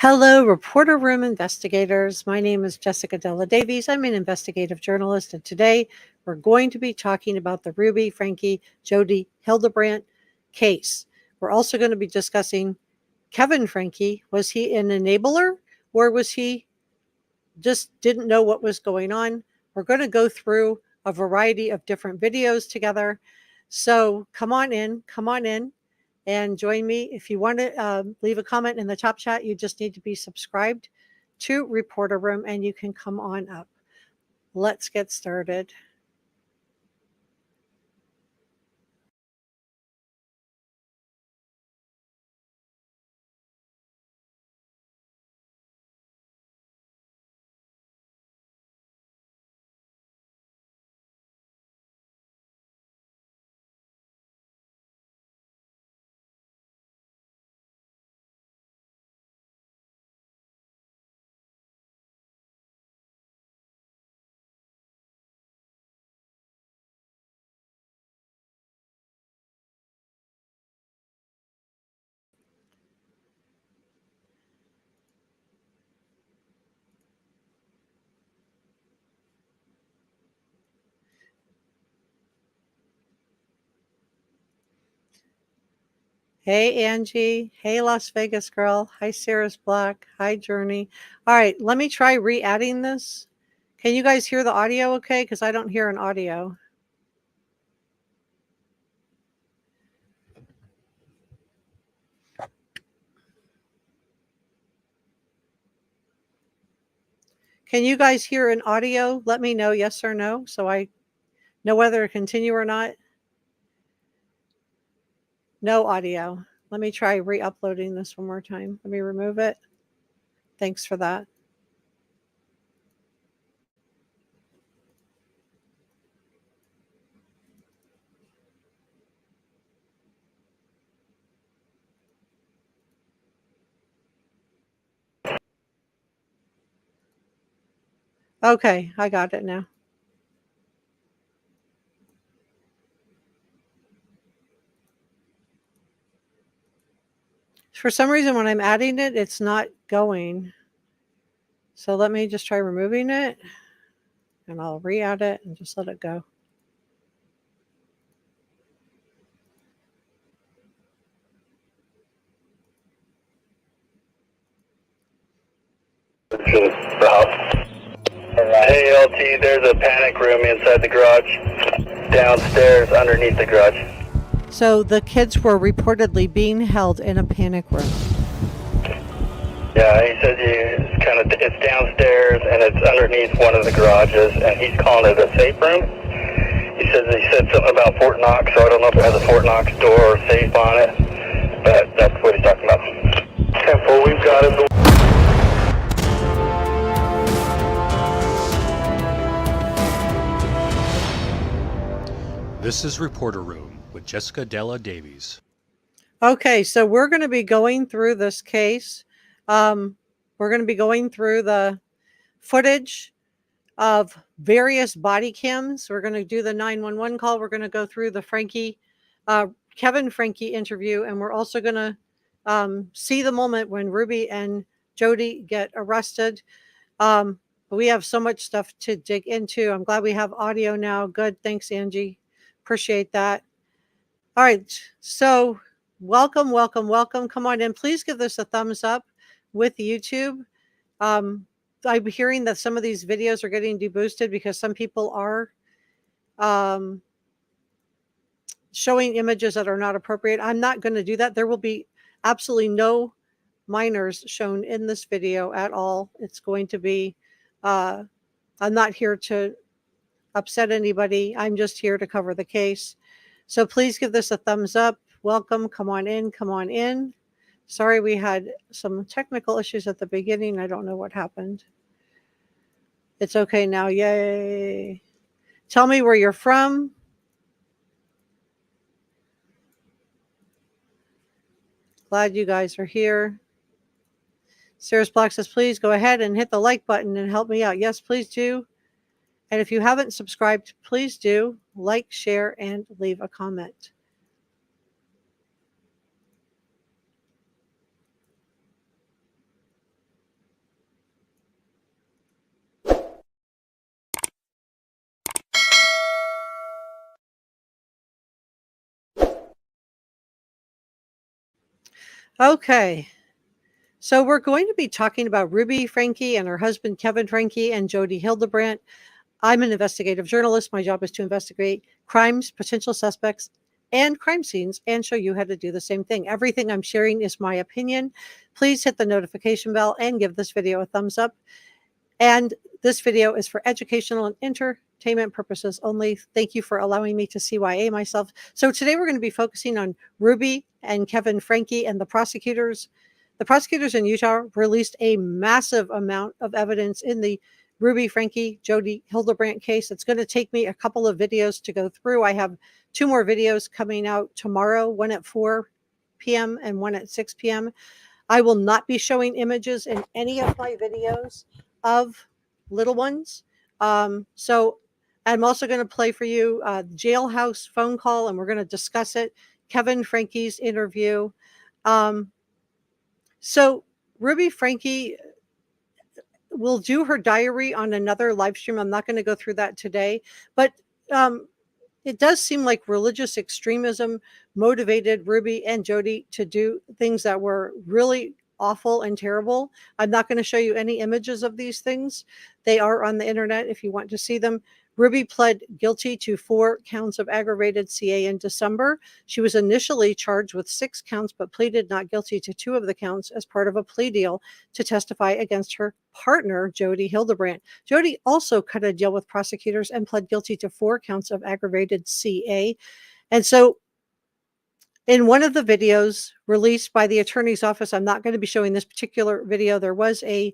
Hello, Reporter Room investigators. My name is Jessica Della Davies. I'm an investigative journalist, and today we're going to be talking about the Ruby, Frankie, Jodi Hildebrandt case. We're also going to be discussing Kevin Franke. Was he an enabler, or was he just didn't know what was going on? We're going to go through a variety of different videos together. So come on in. And join me. If you want to leave a comment in the top chat, you just need to be subscribed to Reporter Room and you can come on up. Let's get started. Hey, Angie. Hey, Las Vegas girl. Hi, Sarah's Black. Hi, Journey. All right, let me try re-adding this. Can you guys hear the audio okay? Because I don't hear an audio. Can you guys hear an audio? Let me know yes or no so I know whether to continue or not. No audio. Let me try re-uploading this one more time. Let me remove it. Thanks for that. Okay, I got it now. For some reason, when I'm adding it, it's not going. So let me just try removing it, and I'll re-add it and just let it go. Hey LT, there's a panic room inside the garage, downstairs underneath the garage. So the kids were reportedly being held in a panic room. Yeah, he said it's downstairs and it's underneath one of the garages, and he's calling it a safe room. He said something about Fort Knox, so I don't know if it has a Fort Knox door or safe on it, but that's what he's talking about. 10-4, we've got it. This is Reporter Room with Jessica Della Davies. Okay, so we're going to be going through this case. We're going to be going through the footage of various body cams. We're going to do the 911 call. We're going to go through the Kevin Franke interview, and we're also going to see the moment when Ruby and Jodi get arrested. We have so much stuff to dig into. I'm glad we have audio now. Good. Thanks, Angie. Appreciate that. All right. So welcome. Come on in. Please give this a thumbs up with YouTube. I'm hearing that some of these videos are getting deboosted because some people are showing images that are not appropriate. I'm not going to do that. There will be absolutely no minors shown in this video at all. It's going to be, I'm not here to upset anybody. I'm just here to cover the case. So please give this a thumbs up. Welcome. Come on in. Sorry, we had some technical issues at the beginning. I don't know what happened. It's okay now. Yay. Tell me where you're from. Glad you guys are here. Sarah's Black says, please go ahead and hit the like button and help me out. Yes, please do. And if you haven't subscribed, please do like, share, and leave a comment. Okay. So we're going to be talking about Ruby Franke and her husband, Kevin Franke, and Jodi Hildebrandt. I'm an investigative journalist. My job is to investigate crimes, potential suspects, and crime scenes and show you how to do the same thing. Everything I'm sharing is my opinion. Please hit the notification bell and give this video a thumbs up. And this video is for educational and entertainment purposes only. Thank you for allowing me to CYA myself. So today we're going to be focusing on Ruby and Kevin Franke and the prosecutors. The prosecutors in Utah released a massive amount of evidence in the Ruby Franke, Jodi Hildebrandt case. It's going to take me a couple of videos to go through. I have 2 more videos coming out tomorrow, one at 4 p.m. and one at 6 p.m. I will not be showing images in any of my videos of little ones. So I'm also going to play for you Jailhouse phone call, and we're going to discuss it. Kevin Franke's interview. So Ruby Franke will do her diary on another live stream. I'm not going to go through that today, but it does seem like religious extremism motivated Ruby and Jodi to do things that were really awful and terrible. I'm not going to show you any images of these things. They are on the internet if you want to see them. Ruby pled guilty to 4 counts of aggravated CA in December. She was initially charged with 6 counts, but pleaded not guilty to 2 of the counts as part of a plea deal to testify against her partner, Jodi Hildebrandt. Jodi also cut a deal with prosecutors and pled guilty to 4 counts of aggravated CA. And so in one of the videos released by the attorney's office, I'm not going to be showing this particular video, there was a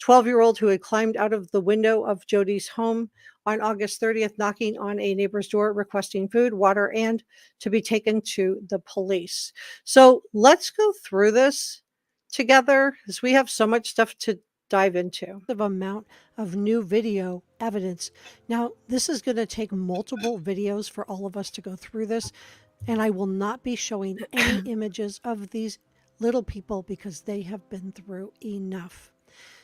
12-year-old who had climbed out of the window of Jodi's home on August 30th, knocking on a neighbor's door, requesting food, water, and to be taken to the police. So let's go through this together, because we have so much stuff to dive into. The amount of new video evidence. Now, this is going to take multiple videos for all of us to go through this, and I will not be showing any images of these little people because they have been through enough.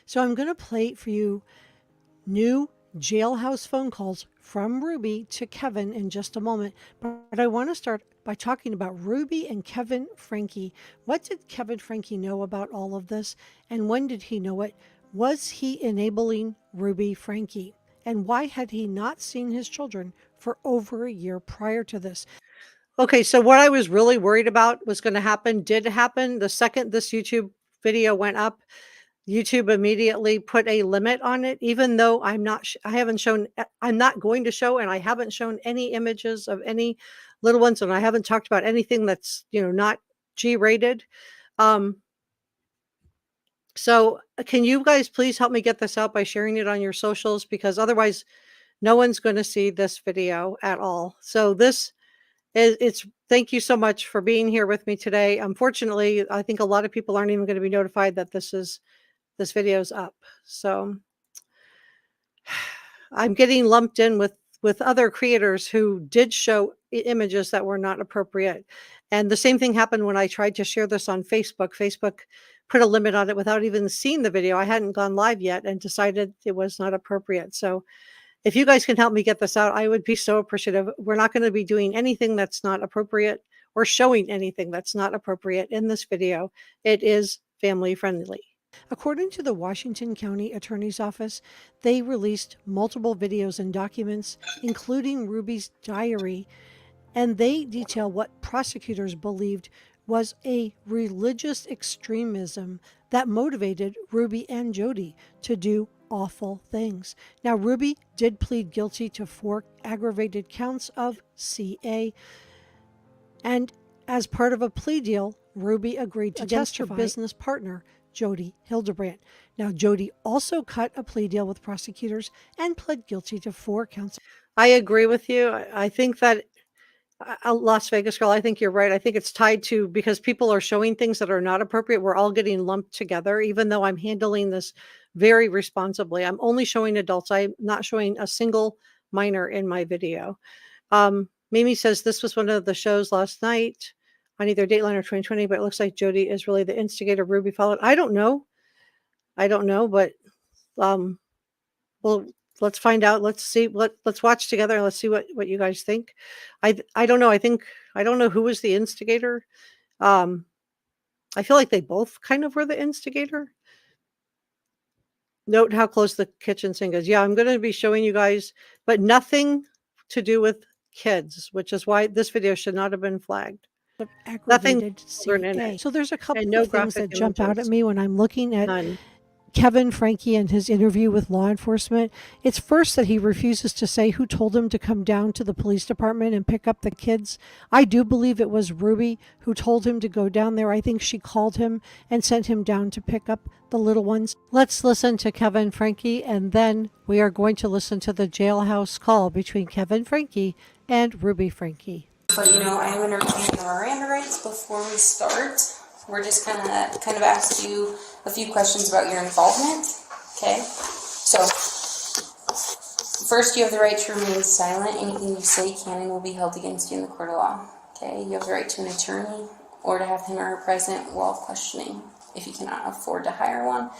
So I'm going to play for you new Jailhouse phone calls from Ruby to Kevin in just a moment. But I want to start by talking about Ruby and Kevin Franke. What did Kevin Franke know about all of this? And when did he know it? Was he enabling Ruby Franke? And why had he not seen his children for over a year prior to this? Okay, so what I was really worried about was going to happen did happen. The second this YouTube video went up, YouTube immediately put a limit on it, even though I'm not going to show, and I haven't shown any images of any little ones, and I haven't talked about anything that's, not G-rated. So can you guys please help me get this out by sharing it on your socials? Because otherwise no one's going to see this video at all. So thank you so much for being here with me today. Unfortunately, I think a lot of people aren't even going to be notified that this video's up. So I'm getting lumped in with other creators who did show images that were not appropriate. And the same thing happened when I tried to share this on Facebook. Facebook put a limit on it without even seeing the video. I hadn't gone live yet and decided it was not appropriate. So if you guys can help me get this out, I would be so appreciative. We're not going to be doing anything that's not appropriate or showing anything that's not appropriate in this video. It is family friendly. According to the Washington County Attorney's Office, they released multiple videos and documents, including Ruby's diary, and they detail what prosecutors believed was a religious extremism that motivated Ruby and Jodi to do awful things. Now, Ruby did plead guilty to 4 aggravated counts of CA, and as part of a plea deal, Ruby agreed to test her business partner, Jodi Hildebrandt. Now, Jodi also cut a plea deal with prosecutors and pled guilty to 4 counts. I agree with you. I think that Las Vegas girl, I think you're right. I think it's tied to, because people are showing things that are not appropriate. We're all getting lumped together, even though I'm handling this very responsibly. I'm only showing adults. I'm not showing a single minor in my video. Mimi says this was one of the shows last night on either Dateline or 2020, but it looks like Jodi is really the instigator. Ruby followed. I don't know, but well, let's find out. Let's see. Let's watch together and let's see what you guys think. I don't know. I don't know who was the instigator. I feel like they both kind of were the instigator. Note how close the kitchen sink is. Yeah, I'm going to be showing you guys, but nothing to do with kids, which is why this video should not have been flagged. Nothing Aggravated children in CA. it. So there's a couple And no of things graphic that jump out at images. me when I'm looking at None. Kevin Franke and his interview with law enforcement. It's first that he refuses to say who told him to come down to the police department and pick up the kids. I do believe it was Ruby who told him to go down there. I think she called him and sent him down to pick up the little ones. Let's listen to Kevin Franke, and then we are going to listen to the jailhouse call between Kevin Franke and Ruby Franke. But I am going to review the Miranda rights before we start. We're just kind of ask you a few questions about your involvement. Okay. So first, you have the right to remain silent. Anything you say can and will be held against you in the court of law. Okay. You have the right to an attorney or to have him or her present while questioning. If you cannot afford to hire one,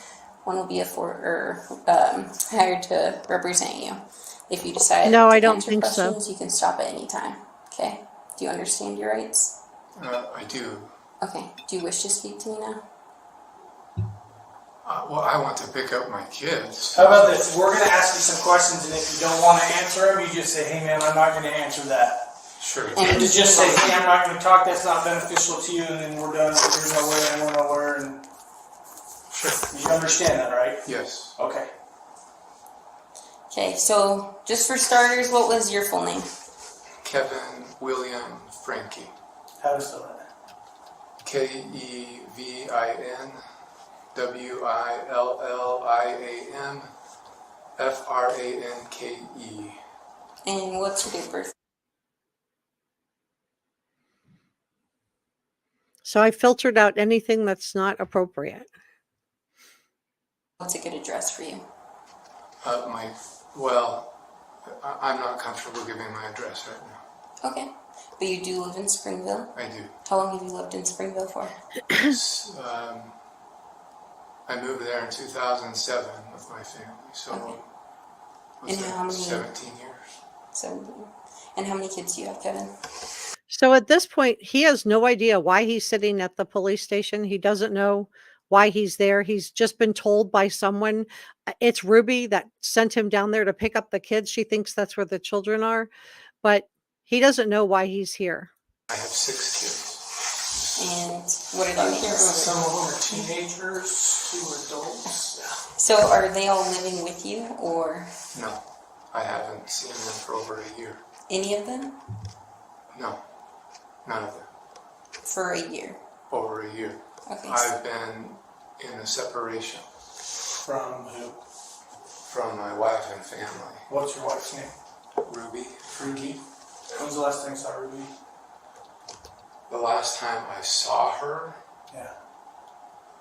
one will be hired to represent you. If you decide No, to I don't answer think questions, so. you can stop at any time. Okay. Do you understand your rights? I do. Okay. Do you wish to speak to me now? Well, I want to pick up my kids. How about this? We're going to ask you some questions, and if you don't want to answer them, you just say, hey man, I'm not going to answer that. Sure. And To just say, hey, I'm not going to talk, that's not beneficial to you, and then we're done, you're nowhere, and we're nowhere, and Sure. you understand that, right? Yes. Okay. Okay, so just for starters, what was your full name? Kevin William Franke. How to spell that? KevinWilliamFranke. And what's your date of birth? So I filtered out anything that's not appropriate. What's a good address for you? I'm not comfortable giving my address right now. Okay, but you do live in Springville? I do. How long have you lived in Springville for? I moved there in 2007 with my family, so Okay. what's And that, how many- 17 years. 17. And how many kids do you have, Kevin? So at this point, he has no idea why he's sitting at the police station. He doesn't know why he's there. He's just been told by someone. It's Ruby that sent him down there to pick up the kids. She thinks that's where the children are, but he doesn't know why he's here. I have 6 kids. And what are their names? Some of them are teenagers, 2 adults. So are they all living with you, or No, I haven't seen them for over a year. any of them? No, none of them. For a year? Over a year. Okay. I've been in a separation From who? from my wife and family. What's your wife's name? Ruby. Ruby. When's the last time you saw Ruby? The last time I saw her Yeah.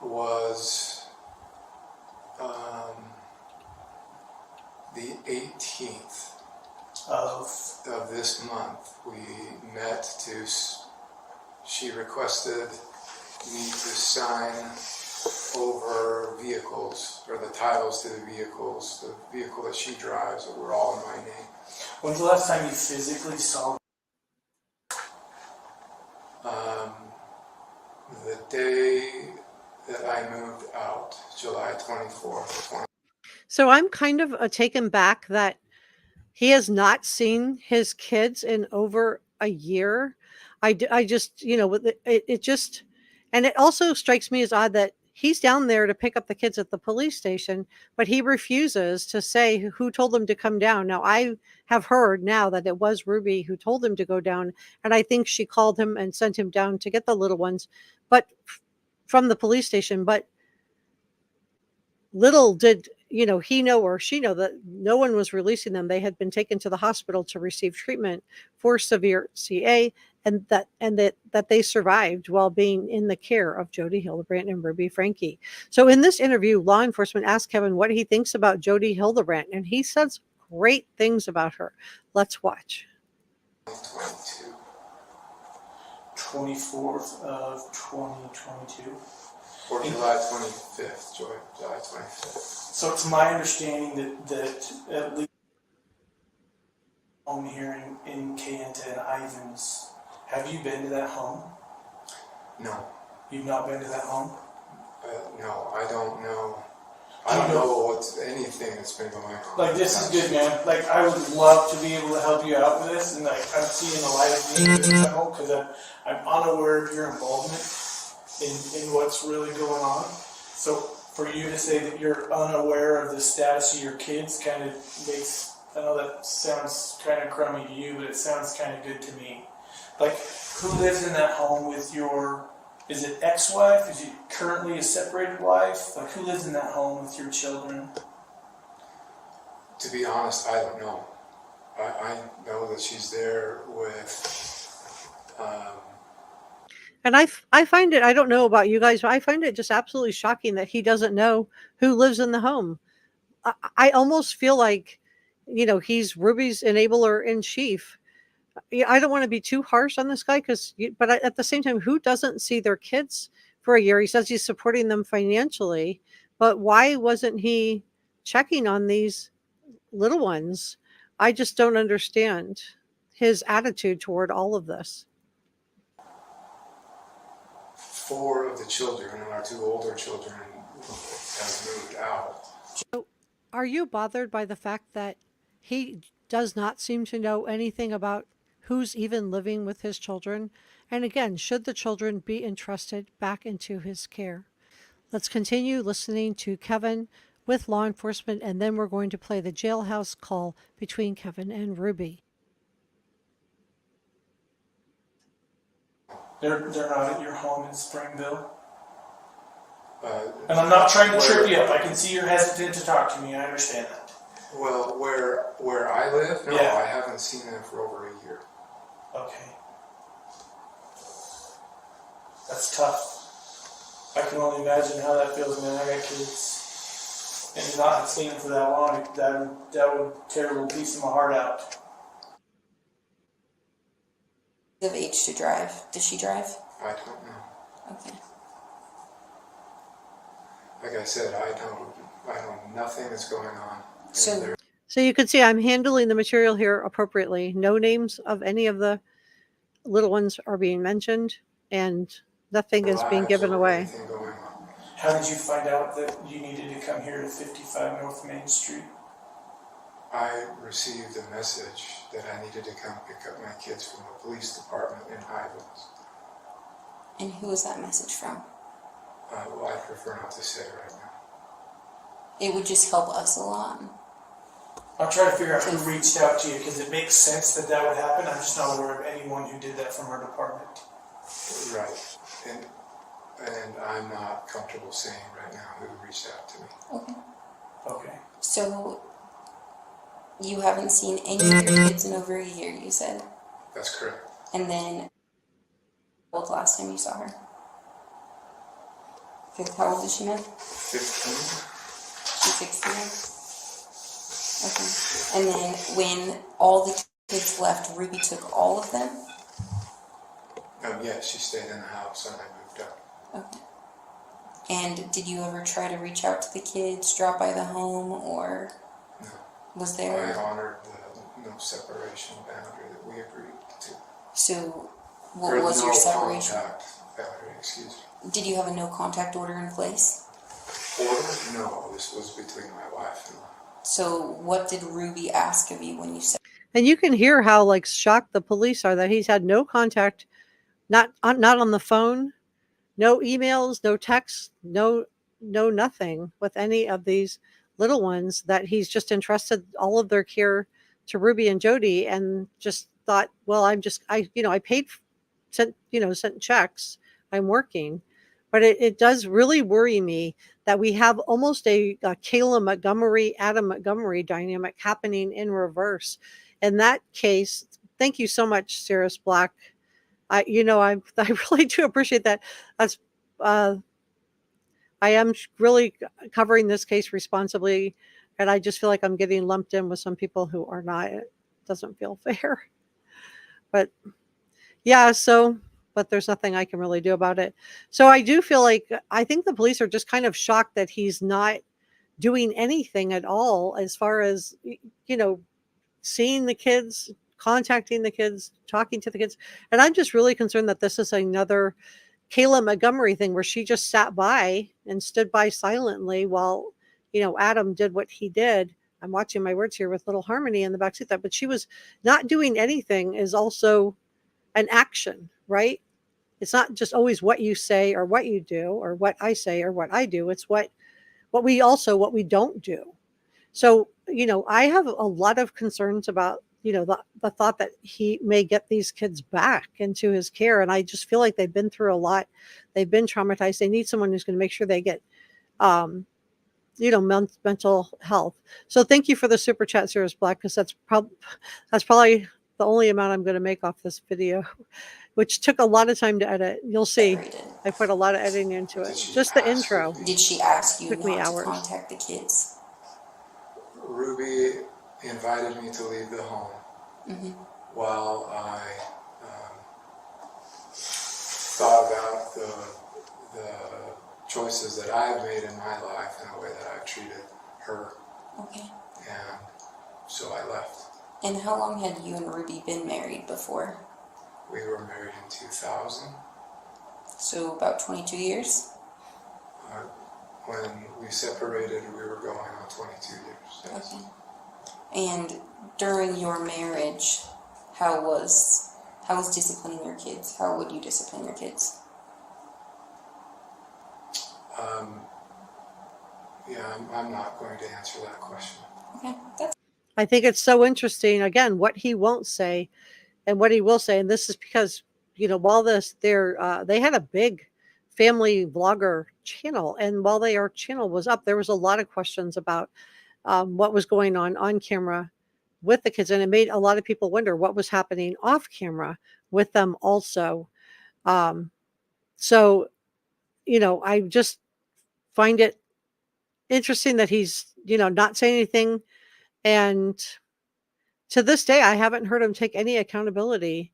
was the 18th of this month. We met to, she requested me to sign over vehicles, or the titles to the vehicles, the vehicle that she drives, that were all in my name. When's the last time you physically saw? The day that I moved out, July 24th. So I'm kind of taken back that he has not seen his kids in over a year. I just, it just, and it also strikes me as odd that he's down there to pick up the kids at the police station, but he refuses to say who told him to come down. Now, I have heard now that it was Ruby who told him to go down, and I think she called him and sent him down to get the little ones, but from the police station. But little did he know or she know that no one was releasing them. They had been taken to the hospital to receive treatment for severe CA, and that they survived while being in the care of Jodi Hildebrandt and Ruby Franke. So in this interview, law enforcement asked Kevin what he thinks about Jodi Hildebrandt, and he says great things about her. Let's watch. 24th of 2022. Or July 25th, July 25th. So it's my understanding that at least home here in Kayenta and Ivans, have you been to that home? No. You've not been to that home? No, I don't know. I don't know what's anything that's been going on. Like, this is good, man. Like, I would love to be able to help you out with this, and like, I'm seeing the light of being in that home because I'm unaware of your involvement in what's really going on. So for you to say that you're unaware of the status of your kids kind of makes, I know that sounds kind of crummy to you, but it sounds kind of good to me. Like, who lives in that home with your, is it ex-wife? Is it currently a separated wife? Like, who lives in that home with your children? To be honest, I don't know. I know that she's there with, And I find it, I don't know about you guys, but I find it just absolutely shocking that he doesn't know who lives in the home. I almost feel like, he's Ruby's enabler in chief. Yeah, I don't want to be too harsh on this guy but at the same time, who doesn't see their kids for a year? He says he's supporting them financially, but why wasn't he checking on these little ones? I just don't understand his attitude toward all of this. 4 of the children, and our 2 older children have moved out. So, are you bothered by the fact that he does not seem to know anything about who's even living with his children? And again, should the children be entrusted back into his care? Let's continue listening to Kevin with law enforcement, and then we're going to play the jailhouse call between Kevin and Ruby. They're not at your home in Springville? And I'm not trying to trip you up. I can see you're hesitant to talk to me. I understand that. Well, where I live, no, Yeah. I haven't seen them for over a year. Okay. That's tough. I can only imagine how that feels, man. I got kids. And not have seen them for that long, that would tear a little piece of my heart out. Of age to drive. Does she drive? I don't know. Okay. Like I said, I know nothing that's going on. So- So you can see I'm handling the material here appropriately. No names of any of the little ones are being mentioned, and nothing is being given away. Anything going on. How did you find out that you needed to come here to 55 North Main Street? I received a message that I needed to come pick up my kids from the police department in Highlands. And who was that message from? Well, I prefer not to say right now. It would just help us a lot. I'm trying to figure out who reached out to you because it makes sense that that would happen. I'm just not aware of anyone who did that from our department. Right. And I'm not comfortable saying right now who reached out to me. Okay. Okay. So, you haven't seen any of your kids in over a year, you said? That's correct. And then, how old last time you saw her? How old is she now? 15. She's 16? Okay. And then when all the kids left, Ruby took all of them? Yeah, she stayed in the house and I moved out. Okay. And did you ever try to reach out to the kids, drop by the home, or No. was I there? honored the no separation boundary that we agreed to. So, what Or was no your separation? contact boundary, excuse me. Did you have a no contact order in place? Order? No, this was between my wife and I. So, what did Ruby ask of you when you said? And you can hear how shocked the police are that he's had no contact, not on the phone, no emails, no texts, no nothing with any of these little ones, that he's just entrusted all of their care to Ruby and Jodi, and just thought, well, I paid, sent checks, I'm working. But it does really worry me that we have almost a Kayla Montgomery, Adam Montgomery dynamic happening in reverse. In that case, thank you so much, Sirius Black. I really do appreciate that. That's I am really covering this case responsibly, and I just feel like I'm getting lumped in with some people who are not. It doesn't feel fair. But yeah, but there's nothing I can really do about it. So I do feel like, I think the police are just kind of shocked that he's not doing anything at all as far as, seeing the kids, contacting the kids, talking to the kids. And I'm just really concerned that this is another Kayla Montgomery thing where she just sat by and stood by silently while, Adam did what he did. I'm watching my words here with little Harmony in the back seat, but she was not doing anything is also an action, right? It's not just always what you say or what you do or what I say or what I do. It's what we don't do. So, I have a lot of concerns about, the thought that he may get these kids back into his care. And I just feel like they've been through a lot. They've been traumatized. They need someone who's going to make sure they get, mental health. So thank you for the super chat, Sirius Black, because that's probably the only amount I'm going to make off this video, which took a lot of time to edit. You'll see. I put a lot of editing into it. Just the intro. Did she ask you Took me not to hours. contact the kids? Ruby invited me to leave the home while I thought about the choices that I've made in my life and the way that I've treated her. Okay. And so I left. And how long had you and Ruby been married before? We were married in 2000. So about 22 years? When we separated, we were going on 22 years. Yes. Okay. And during your marriage, how was disciplining your kids? How would you discipline your kids? I'm not going to answer that question. Okay, I think it's so interesting, again, what he won't say and what he will say. And this is because, while they had a big family vlogger channel. And while their channel was up, there was a lot of questions about what was going on camera with the kids. And it made a lot of people wonder what was happening off camera with them also. So, I just find it interesting that he's, not saying anything. And to this day, I haven't heard him take any accountability.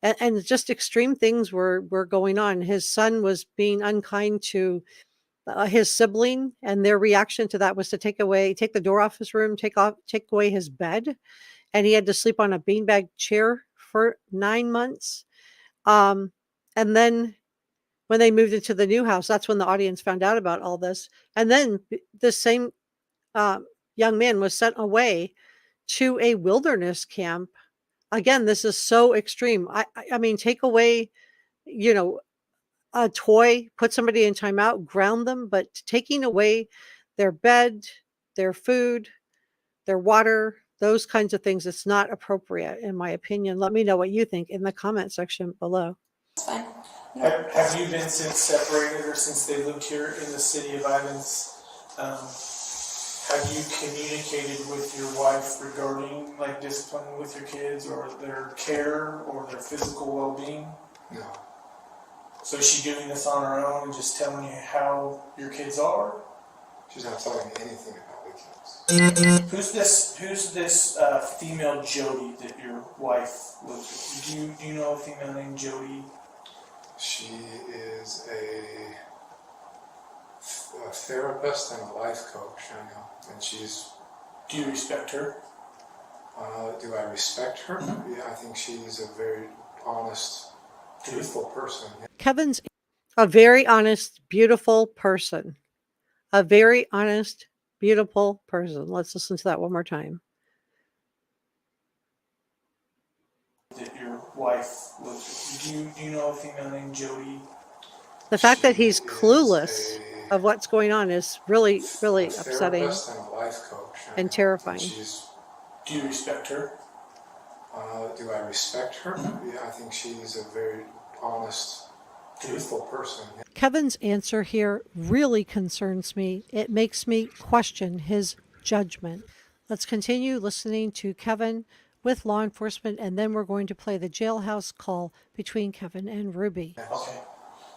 And just extreme things were going on. His son was being unkind to his sibling, and their reaction to that was to take the door off his room, take away his bed, and he had to sleep on a beanbag chair for 9 months. And then when they moved into the new house, that's when the audience found out about all this. And then this same young man was sent away to a wilderness camp. Again, this is so extreme. I mean, take away, a toy, put somebody in timeout, ground them, but taking away their bed, their food, their water, those kinds of things, it's not appropriate, in my opinion. Let me know what you think in the comment section below. that's fine. Have you been since separated or since they lived here in the city of Ivins? Have you communicated with your wife regarding like discipline with your kids or their care or their physical well-being? No. So is she doing this on her own and just telling you how your kids are? She's not telling me anything about the kids. Who's this female Jodi that your wife lives with? Do you know a female named Jodi? She is a therapist and a life coach, I know. And Do you respect her? Do I respect her? Mm-hmm. Yeah, I think she's a very honest, truthful person. Kevin's a very honest, beautiful person. A very honest, beautiful person. Let's listen to that one more time. That your wife lives with. Do you know a female named Jodi? The fact that he's clueless of what's going on is really, really upsetting And a life coach, and terrifying. Do you respect her? Do I respect her? Mm-hmm. Yeah, I think she's a very honest, truthful person. Kevin's answer here really concerns me. It makes me question his judgment. Let's continue listening to Kevin with law enforcement, and then we're going to play the jailhouse call between Kevin and Ruby. Okay.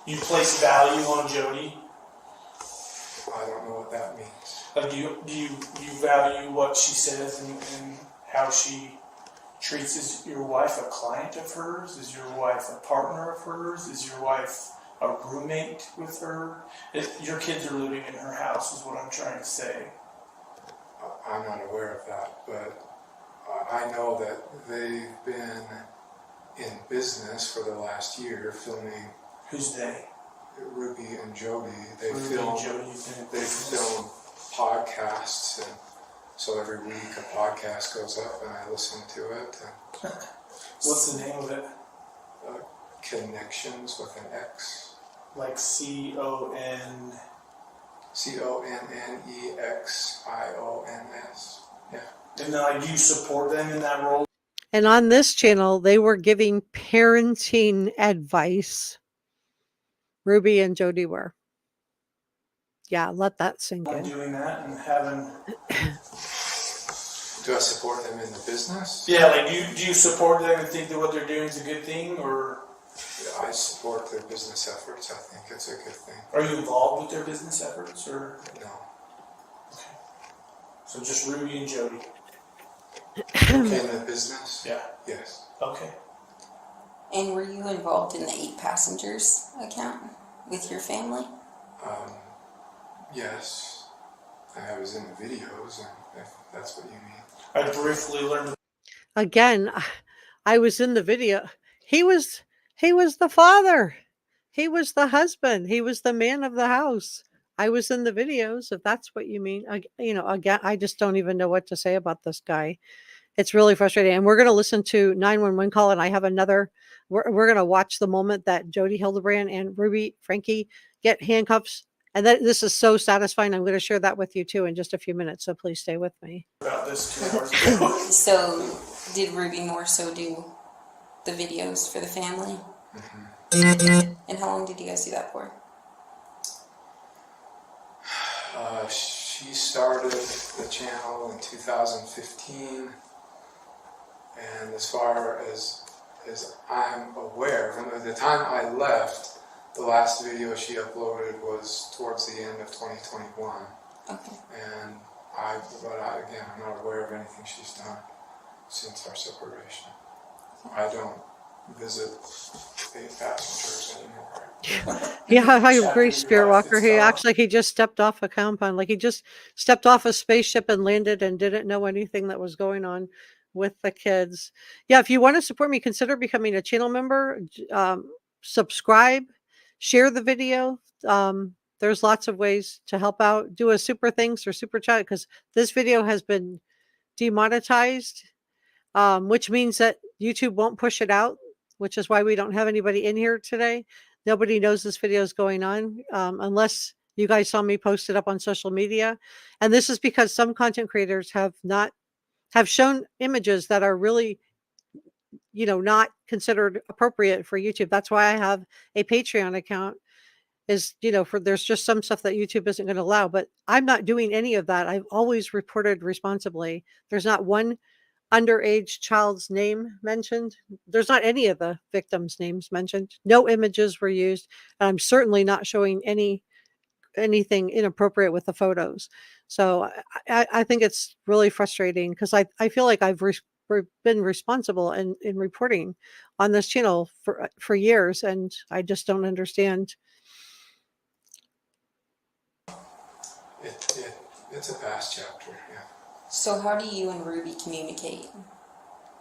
You place value on Jodi? I don't know what that means. Like, do you value what she says and how she treats? Is your wife a client of hers? Is your wife a partner of hers? Is your wife a roommate with her? Your kids are living in her house is what I'm trying to say. I'm not aware of that, but I know that they've been in business for the last year filming. Who's they? Ruby and Jodi, they Ruby film and Jodi, okay. they film podcasts, and so every week a podcast goes up and I listen to it. And What's the name of it? Connections with an X. Like CON. CONNEXIONS. Yeah. And then do you support them in that role? And on this channel, they were giving parenting advice. Ruby and Jodi were. Yeah, let that sink in. Doing that and having. Do I support them in the business? Yeah, like do you support them and think that what they're doing is a good thing, or Yeah, I support their business efforts. I think it's a good thing. are you involved with their business efforts, or No. okay. So just Ruby and Jodi. Okay, in the business? Yeah. Yes. Okay. And were you involved in the 8 passengers account with your family? Yes. I was in the videos, and if that's what you mean. I briefly learned. Again, I was in the video. He was the father. He was the husband. He was the man of the house. I was in the videos, if that's what you mean. Again, I just don't even know what to say about this guy. It's really frustrating. And we're going to listen to 911 call, and I have another. We're going to watch the moment that Jodi Hildebrandt and Frankie get handcuffs. And this is so satisfying. I'm going to share that with you too in just a few minutes. So please stay with me. About this 2 hours ago. So, did Ruby more so do the videos for the family? Mm-hmm. And how long did you guys do that for? She started the channel in 2015, and as far as I'm aware, from the time I left, the last video she uploaded was towards the end of 2021. Okay. And I'm not aware of anything she's done since our separation. I don't visit 8 passengers anymore. Yeah, I agree, Spirit Walker. He just stepped off a compound. Like he just stepped off a spaceship and landed and didn't know anything that was going on with the kids. Yeah, if you want to support me, consider becoming a channel member. Subscribe, share the video. There's lots of ways to help out. Do a super thanks or super chat, because this video has been demonetized, which means that YouTube won't push it out, which is why we don't have anybody in here today. Nobody knows this video is going on unless you guys saw me post it up on social media. And this is because some content creators have shown images that are really, not considered appropriate for YouTube. That's why I have a Patreon account, is, there's just some stuff that YouTube isn't going to allow, but I'm not doing any of that. I've always reported responsibly. There's not one underage child's name mentioned. There's not any of the victims' names mentioned. No images were used. And I'm certainly not showing anything inappropriate with the photos. So I think it's really frustrating, because I feel like I've been responsible in reporting on this channel for years, and I just don't understand. It's a past chapter, yeah. So how do you and Ruby communicate?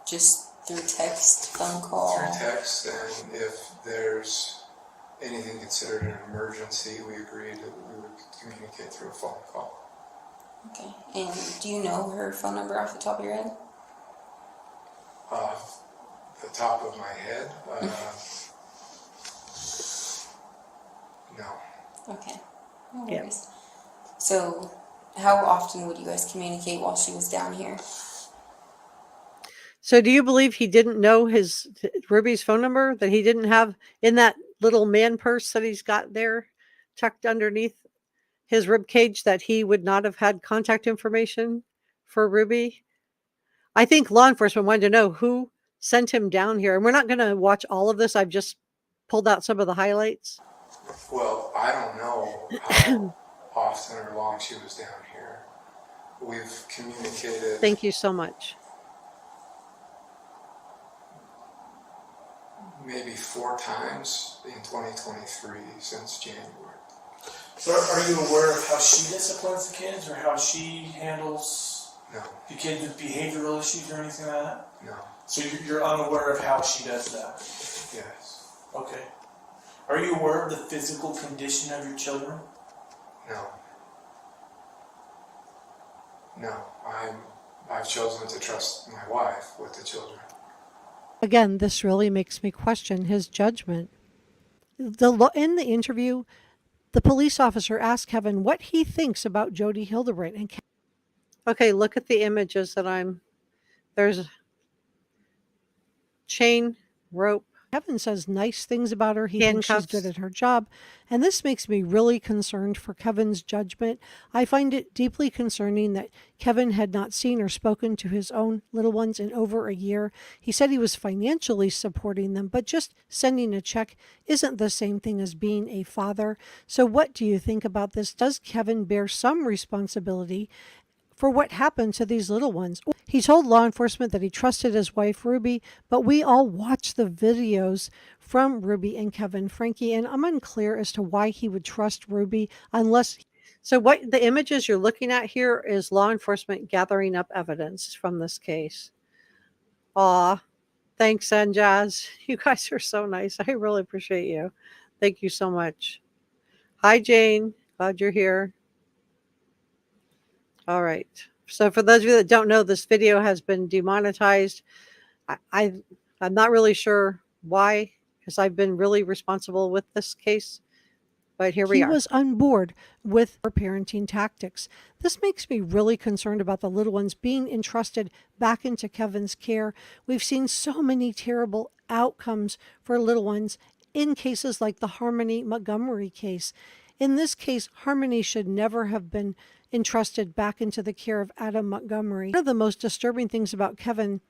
Just through text, phone call? Through text, and if there's anything considered an emergency, we agreed that we would communicate through a phone call. Okay. And do you know her phone number off the top of your head? The top of my head? No. Okay. No Yeah. worries. So how often would you guys communicate while she was down here? So do you believe he didn't know Ruby's phone number, that he didn't have in that little man purse that he's got there tucked underneath his rib cage, that he would not have had contact information for Ruby? I think law enforcement wanted to know who sent him down here. And we're not going to watch all of this. I've just pulled out some of the highlights. Well, I don't know how often or long she was down here. We've communicated. Thank you so much. Maybe 4 times in 2023 since January. So are you aware of how she disciplines the kids, or how she handles No, the kids with behavioral issues or anything like that? no, So you're unaware of how she does that? yes. Okay. Are you aware of the physical condition of your children? No. No. I've chosen to trust my wife with the children. Again, this really makes me question his judgment. In the interview, the police officer asked Kevin what he thinks about Jodi Hildebrandt. And Okay, look at the images that there's chain, rope, Kevin says nice things about her. He thinks she's good handcuffs. at her job. And this makes me really concerned for Kevin's judgment. I find it deeply concerning that Kevin had not seen or spoken to his own little ones in over a year. He said he was financially supporting them, but just sending a check isn't the same thing as being a father. So what do you think about this? Does Kevin bear some responsibility for what happened to these little ones? He told law enforcement that he trusted his wife, Ruby, but we all watched the videos from Ruby and Kevin Franke, and I'm unclear as to why he would trust Ruby unless... So what the images you're looking at here is law enforcement gathering up evidence from this case. Aw, thanks, Sanjaz. You guys are so nice. I really appreciate you. Thank you so much. Hi, Jane. Glad you're here. All right. So for those of you that don't know, this video has been demonetized. I'm not really sure why, because I've been really responsible with this case. But here we are. He was on board with her parenting tactics. This makes me really concerned about the little ones being entrusted back into Kevin's care. We've seen so many terrible outcomes for little ones in cases like the Harmony Montgomery case. In this case, Harmony should never have been entrusted back into the care of Adam Montgomery. One of the most disturbing things about Kevin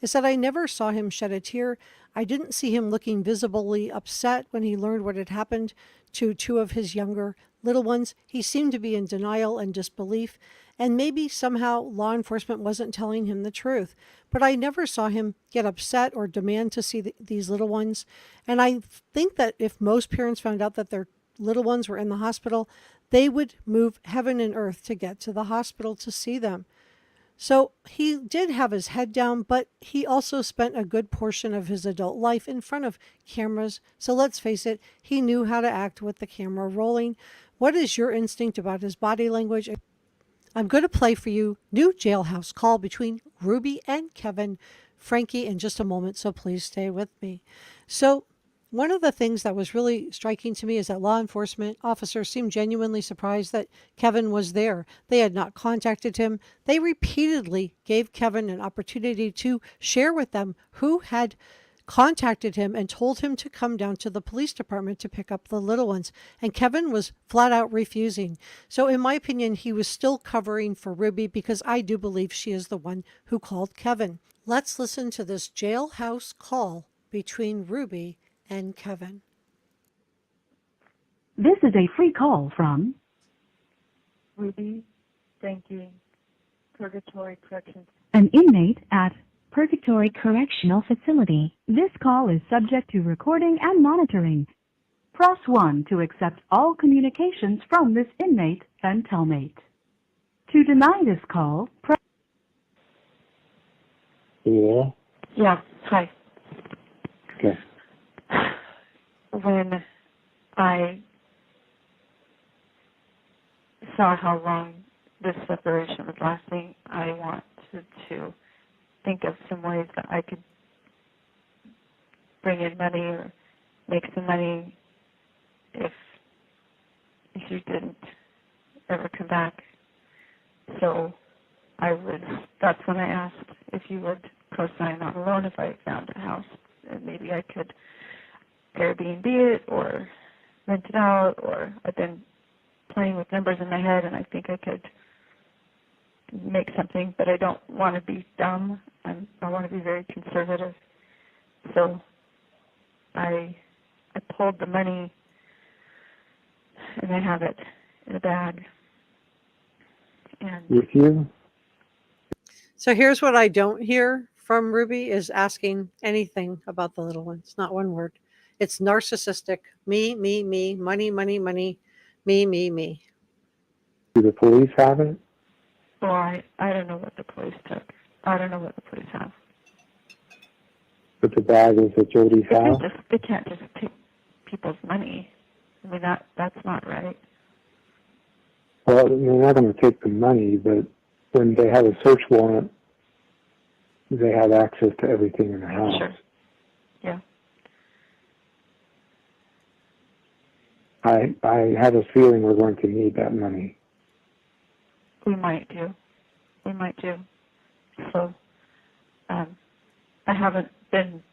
is that I never saw him shed a tear. I didn't see him looking visibly upset when he learned what had happened to two of his younger little ones. He seemed to be in denial and disbelief, and maybe somehow law enforcement wasn't telling him the truth. But I never saw him get upset or demand to see these little ones. And I think that if most parents found out that their little ones were in the hospital, they would move heaven and earth to get to the hospital to see them. So he did have his head down, but he also spent a good portion of his adult life in front of cameras. So let's face it, he knew how to act with the camera rolling. What is your instinct about his body language? I'm going to play for you new Jailhouse call between Ruby and Kevin Franke in just a moment, so please stay with me. So one of the things that was really striking to me is that law enforcement officers seemed genuinely surprised that Kevin was there. They had not contacted him. They repeatedly gave Kevin an opportunity to share with them who had contacted him and told him to come down to the police department to pick up the little ones. And Kevin was flat out refusing. So in my opinion, he was still covering for Ruby because I do believe she is the one who called Kevin. Let's listen to this Jailhouse call between Ruby and Kevin. This is a free call from Ruby, Frankie, Purgatory Corrections. an inmate at Purgatory Correctional Facility. This call is subject to recording and monitoring. Press 1 to accept all communications from this inmate and cellmate. To deny this call, press... Yeah. Yeah, hi. Okay. When I saw how long this separation was lasting, I wanted to think of some ways that I could bring in money or make some money if you didn't ever come back. So that's when I asked if you would co-sign on a loan if I found a house, and maybe I could Airbnb it or rent it out, or I've been playing with numbers in my head and I think I could make something, but I don't want to be dumb. I want to be very conservative. So I pulled the money and I have it in a bag. And With you? So here's what I don't hear from Ruby is asking anything about the little ones. Not one word. It's narcissistic. Me, money, me. Do the police have it? well, I don't know what the police took. I don't know what the police have. But the bag is at Jodi's house? They can't just take people's money. I mean, that's not right. Well, they're not going to take the money, but when they have a search warrant, they have access to everything in the house. Sure. Yeah. I have a feeling we're going to need that money. We might do. So, I haven't been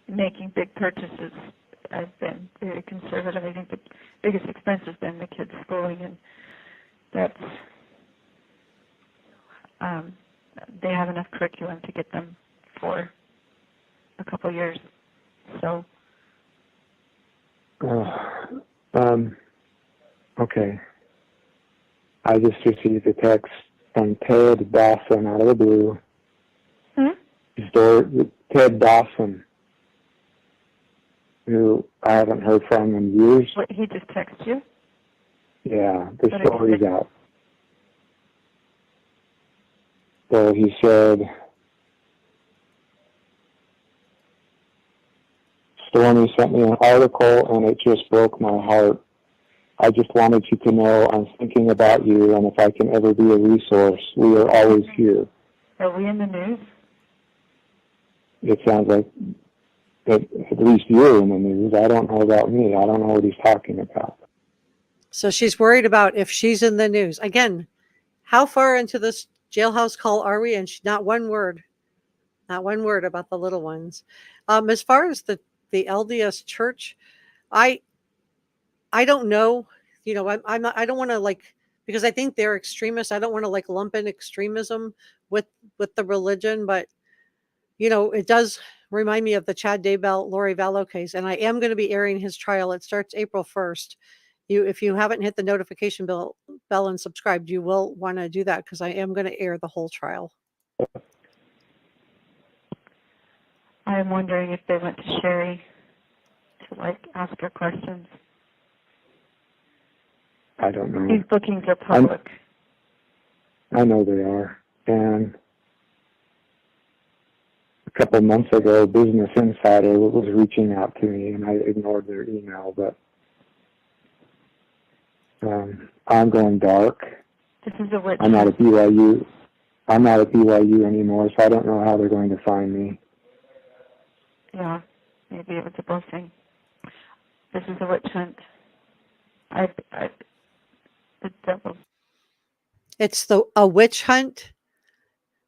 making big purchases. I've been very conservative. I think the biggest expense has been the kids' schooling, and that's, they have enough curriculum to get them for a couple years. So. Okay. I just received a text from Ted Dawson out of the blue. Ted Dawson, who I haven't heard from in years. What, he just texted you? Yeah, the story's out. So he said, Stormy sent me an article and it just broke my heart. I just wanted you to know I'm thinking about you, and if I can ever be a resource, we are always here. Are we in the news? It sounds like at least you're in the news. I don't know about me. I don't know what he's talking about. So she's worried about if she's in the news. Again, how far into this jailhouse call are we? And not one word about the little ones. As far as the LDS church, I don't know. You know, I'm not. I don't want to because I think they're extremists. I don't want to lump in extremism with the religion, but you know, it does remind me of the Chad Daybell, Lori Vallow case, and I am going to be airing his trial. It starts April 1st. If you haven't hit the notification bell and subscribed, you will want to do that because I am going to air the whole trial. I'm wondering if they went to Sherry to ask her questions. I don't know. These bookings are public. I know they are. And a couple months ago, Business Insider was reaching out to me, and I ignored their email, but I'm going dark. This is a witch. I'm not at BYU anymore, so I don't know how they're going to find me. Yeah, maybe it was a blessing. This is a witch hunt. The devil. It's a witch hunt,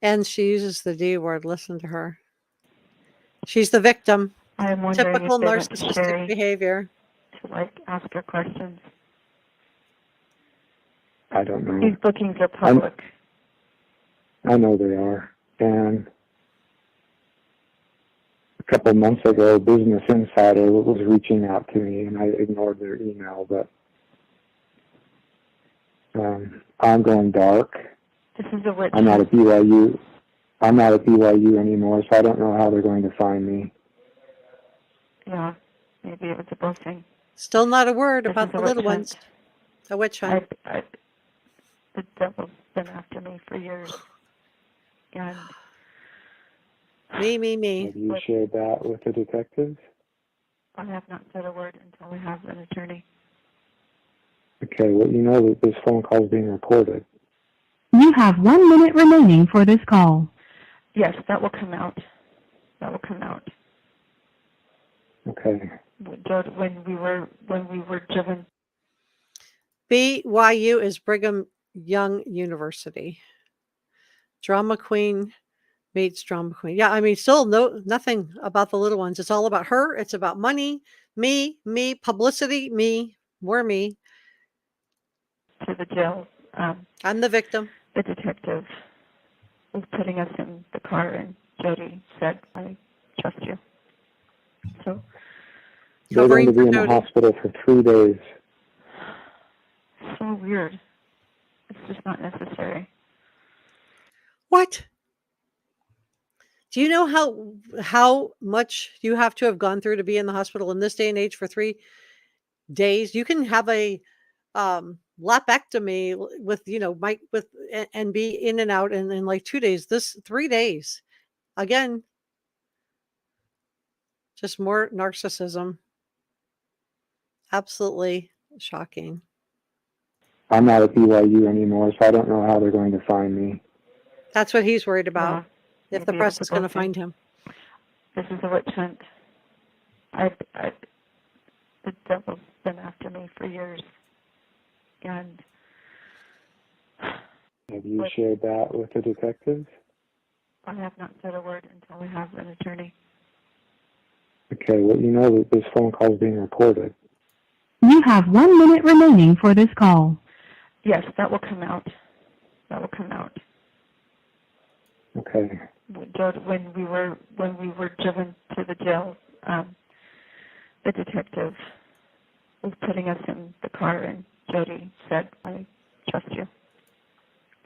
and she uses the D word. Listen to her. She's the victim. I'm wondering Typical if they went to narcissistic Sherry behavior. To ask her questions. I don't know. These bookings are public. I know they are. And a couple months ago, Business Insider was reaching out to me, and I ignored their email, but I'm going dark. This is a witch. I'm not at BYU anymore, so I don't know how they're going to find me. Yeah, maybe it was a blessing. Still not a word This about is the a little witch ones. hunt. A witch hunt. The devil's been after me for years. And Me. Have you shared that with the detectives? I have not said a word until I have an attorney. Okay, well, you know that this phone call is being recorded. You have 1 minute remaining for this call. Yes, that will come out. Okay. When we were driven. BYU is Brigham Young University. Drama queen meets drama queen. Yeah, I mean, still nothing about the little ones. It's all about her. It's about money, me, publicity, me, more me. To the jail. I'm the victim. The detective was putting us in the car, and Jodi said, "I trust you." So They're going to be in the Jodi. hospital for 3 days. So weird. It's just not necessary. What? Do you know how much you have to have gone through to be in the hospital in this day and age for 3 days? You can have a lapectomy with and be in and out in like 2 days. This 3 days. Again, just more narcissism. absolutely shocking. I'm not at BYU anymore, so I don't know how they're going to find me. That's what he's worried about. Yeah, If the maybe press it's is going to about find him. This is a witch hunt. The devil's been after me for years. And Have you shared that with the detectives? I have not said a word until I have an attorney. Okay, well, you know that this phone call is being recorded. You have 1 minute remaining for this call. Yes, that will come out. That will come out. Okay. When we were driven to the jail, the detective was putting us in the car, and Jodi said, "I trust you."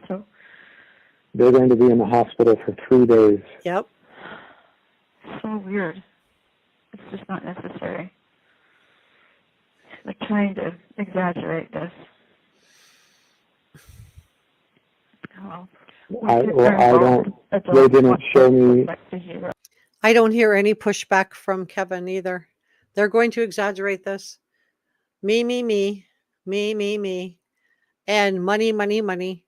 So They're going to be in the hospital for 3 days. Yep. so weird. It's just not necessary. They're trying to exaggerate this. Oh. They didn't show me. I don't hear any pushback from Kevin either. They're going to exaggerate this. Me, and money.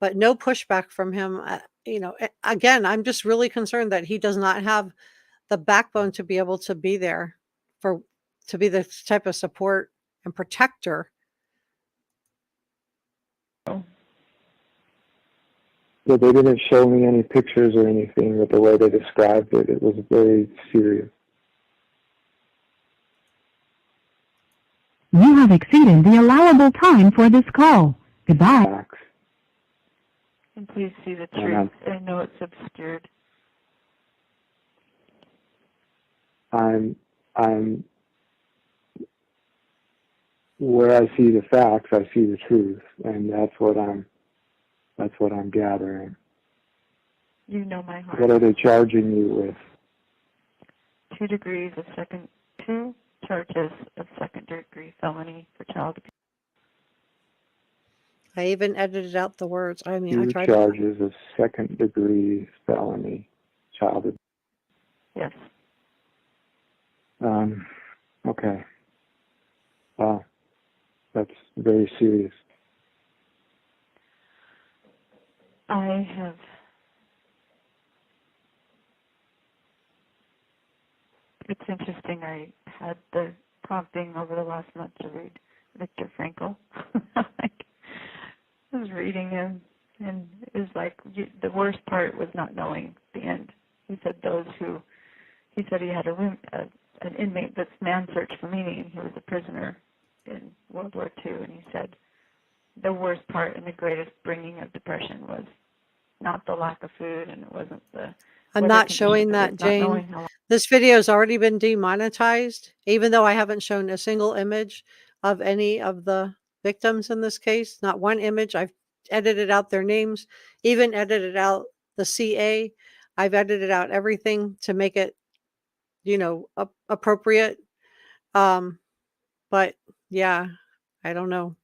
But no pushback from him. Again, I'm just really concerned that he does not have the backbone to be able to be there to be the type of support and protector. Yeah, they didn't show me any pictures or anything, but the way they described it, it was very serious. You have exceeded the allowable time for this call. Goodbye. Facts. And please see the truth. I know it's obscured. I'm where I see the facts, I see the truth, and that's what I'm gathering. You know my heart. What are they charging you with? 2 charges of second-degree felony for child abuse. I even edited out the words. I mean, 2 I tried charges of second-degree felony child abuse. Yes. Okay. Wow. That's very serious. It's interesting, I had the prompting over the last month to read Viktor Frankl. I was reading him, and it was like, the worst part was not knowing the end. He said he had an inmate that's man searched for meaning, and he was a prisoner in World War II, and he said the worst part and the greatest bringing of depression was not the lack of food, and it wasn't the I'm not showing that, Jane. This video has already been demonetized, even though I haven't shown a single image of any of the victims in this case. Not one image. I've edited out their names, even edited out the CA. I've edited out everything to make it, appropriate. But yeah, I don't know.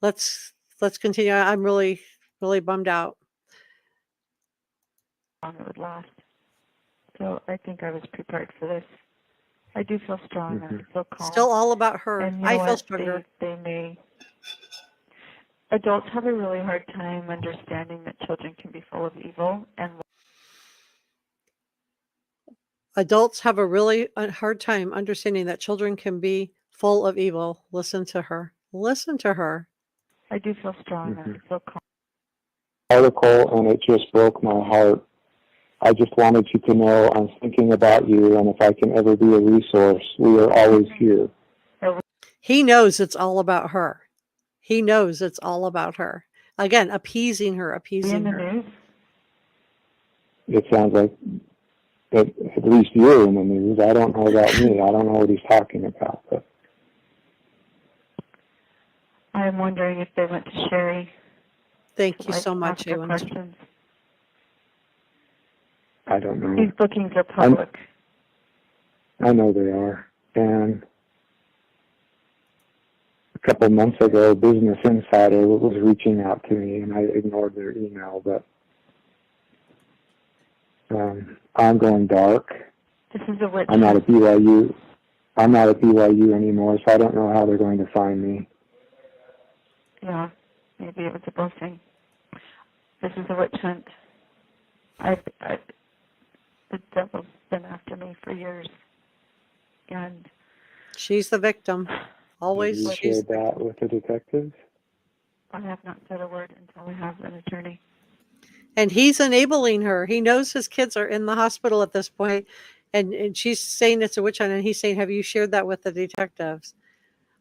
Let's continue. I'm really, really bummed out. Long it would last. So I think I was prepared for this. I do feel strong. Mm-hmm. I feel calm. Still all about her. And I feel stronger. Adults have a really hard time understanding that children can be full of evil, and adults have a really hard time understanding that children can be full of evil. Listen to her. Listen to her. I do feel strong. Mm-hmm. I feel calm. Article, and it just broke my heart. I just wanted you to know I'm thinking about you, and if I can ever be a resource, we are always here. He knows it's all about her. He knows it's all about her. Again, appeasing her. News? It sounds like at least you're in the news. I don't know about me. I don't know what he's talking about. But I'm wondering if they went to Sherry. Thank you so much, Ewan. Questions. I don't know. These bookings are public. I know they are. And a couple of months ago, Business Insider was reaching out to me, and I ignored their email. But I'm going dark. This is a witch. I'm not at BYU. I'm not at BYU anymore, so I don't know how they're going to find me. Yeah, maybe it was a blessing. This is a witch hunt. The devil's been after me for years, and She's the victim. Always. Have you shared that with the detectives? I have not said a word until I have an attorney. And he's enabling her. He knows his kids are in the hospital at this point, and she's saying it's a witch hunt, and he's saying, have you shared that with the detectives?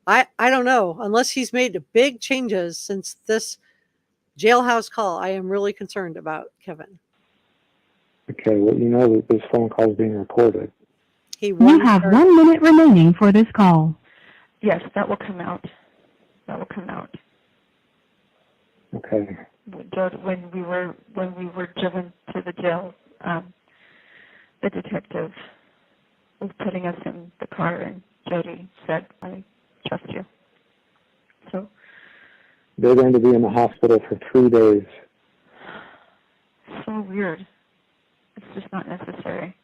I don't know. Unless he's made big changes since this jailhouse call, I am really concerned about Kevin. Okay, well, you know that this phone call is being recorded. You have 1 minute remaining for this call. Yes, that will come out. That will come out. Okay. When we were driven to the jail, the detective was putting us in the car, and Jodi said, "I trust you." So they're going to be in the hospital for 3 days. So weird. It's just not necessary.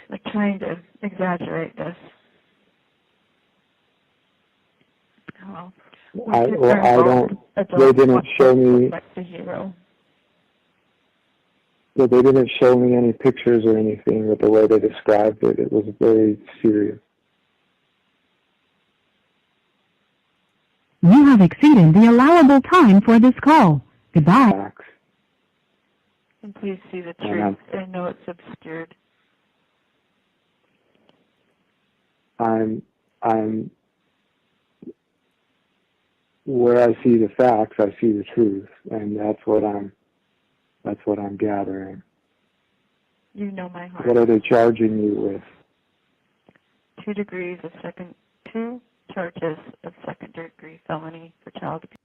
Like trying to exaggerate this. Oh. I don't. They didn't show me. Like the hero. They didn't show me any pictures or anything, but the way they described it, it was very serious. You have exceeded the allowable time for this call. Goodbye. Facts. And please see the truth. I know it's obscured. I'm where I see the facts, I see the truth, and that's what I'm gathering. You know my heart. What are they charging you with? 2 charges of second-degree felony for child abuse.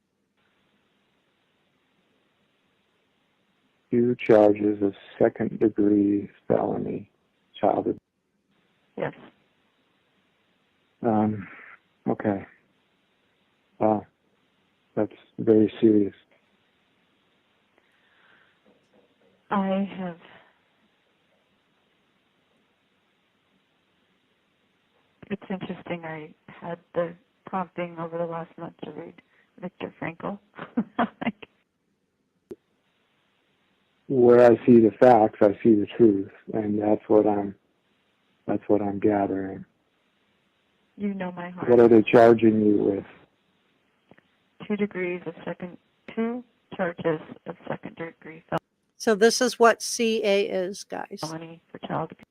2 charges of second-degree felony child abuse. Yes. Okay. Wow. That's very serious. It's interesting, I had the prompting over the last month to read Viktor Frankl. Where I see the facts, I see the truth, and that's what I'm gathering. You know my heart. What are they charging you with? 2 charges of second-degree felony. So this is what CA is, guys. Felony for child abuse.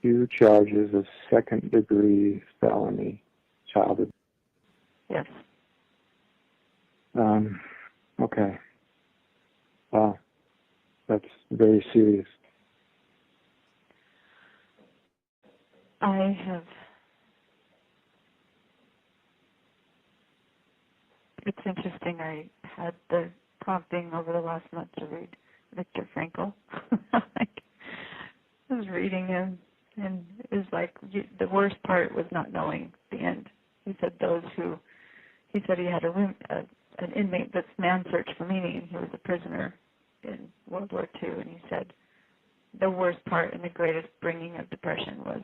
2 charges of second-degree felony child abuse. Yes. Okay. Wow. That's very serious. It's interesting, I had the prompting over the last month to read Viktor Frankl. I was reading him, and it was like, the worst part was not knowing the end. He said he had an inmate that's man searched for meaning, and he was a prisoner in World War II, and he said the worst part and the greatest bringing of depression was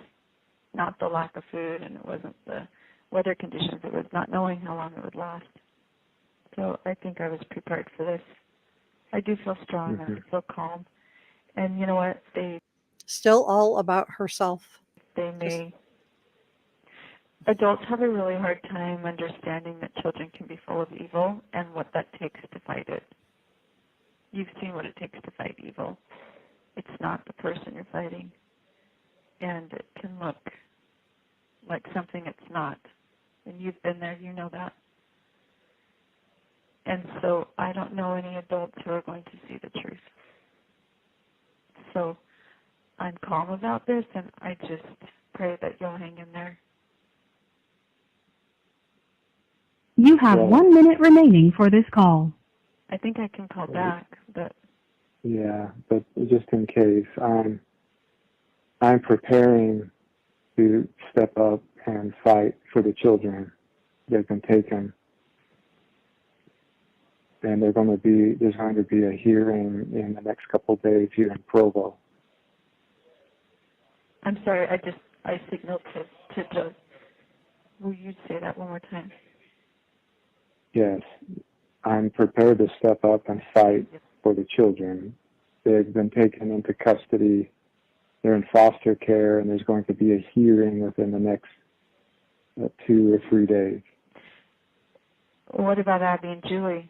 not the lack of food, and it wasn't the weather conditions, it was not knowing how long it would last. So I think I was prepared for this. I do feel strong, I feel calm. And you know what? Still all about herself. Adults have a really hard time understanding that children can be full of evil and what that takes to fight it. You've seen what it takes to fight evil. It's not the person you're fighting. And it can look like something it's not. And you've been there, you know that. And so I don't know any adults who are going to see the truth. So I'm calm about this, and I just pray that you'll hang in there. You have 1 minute remaining for this call. I think I can call back, but... Yeah, but just in case, I'm preparing to step up and fight for the children. They've been taken. And there's going to be a hearing in the next couple of days here in Provo. I'm sorry, I signaled to Joe. Will you say that one more time? Yes, I'm prepared to step up and fight for the children. They've been taken into custody. They're in foster care, and there's going to be a hearing within the next 2 or 3 days. What about Abby and Julie?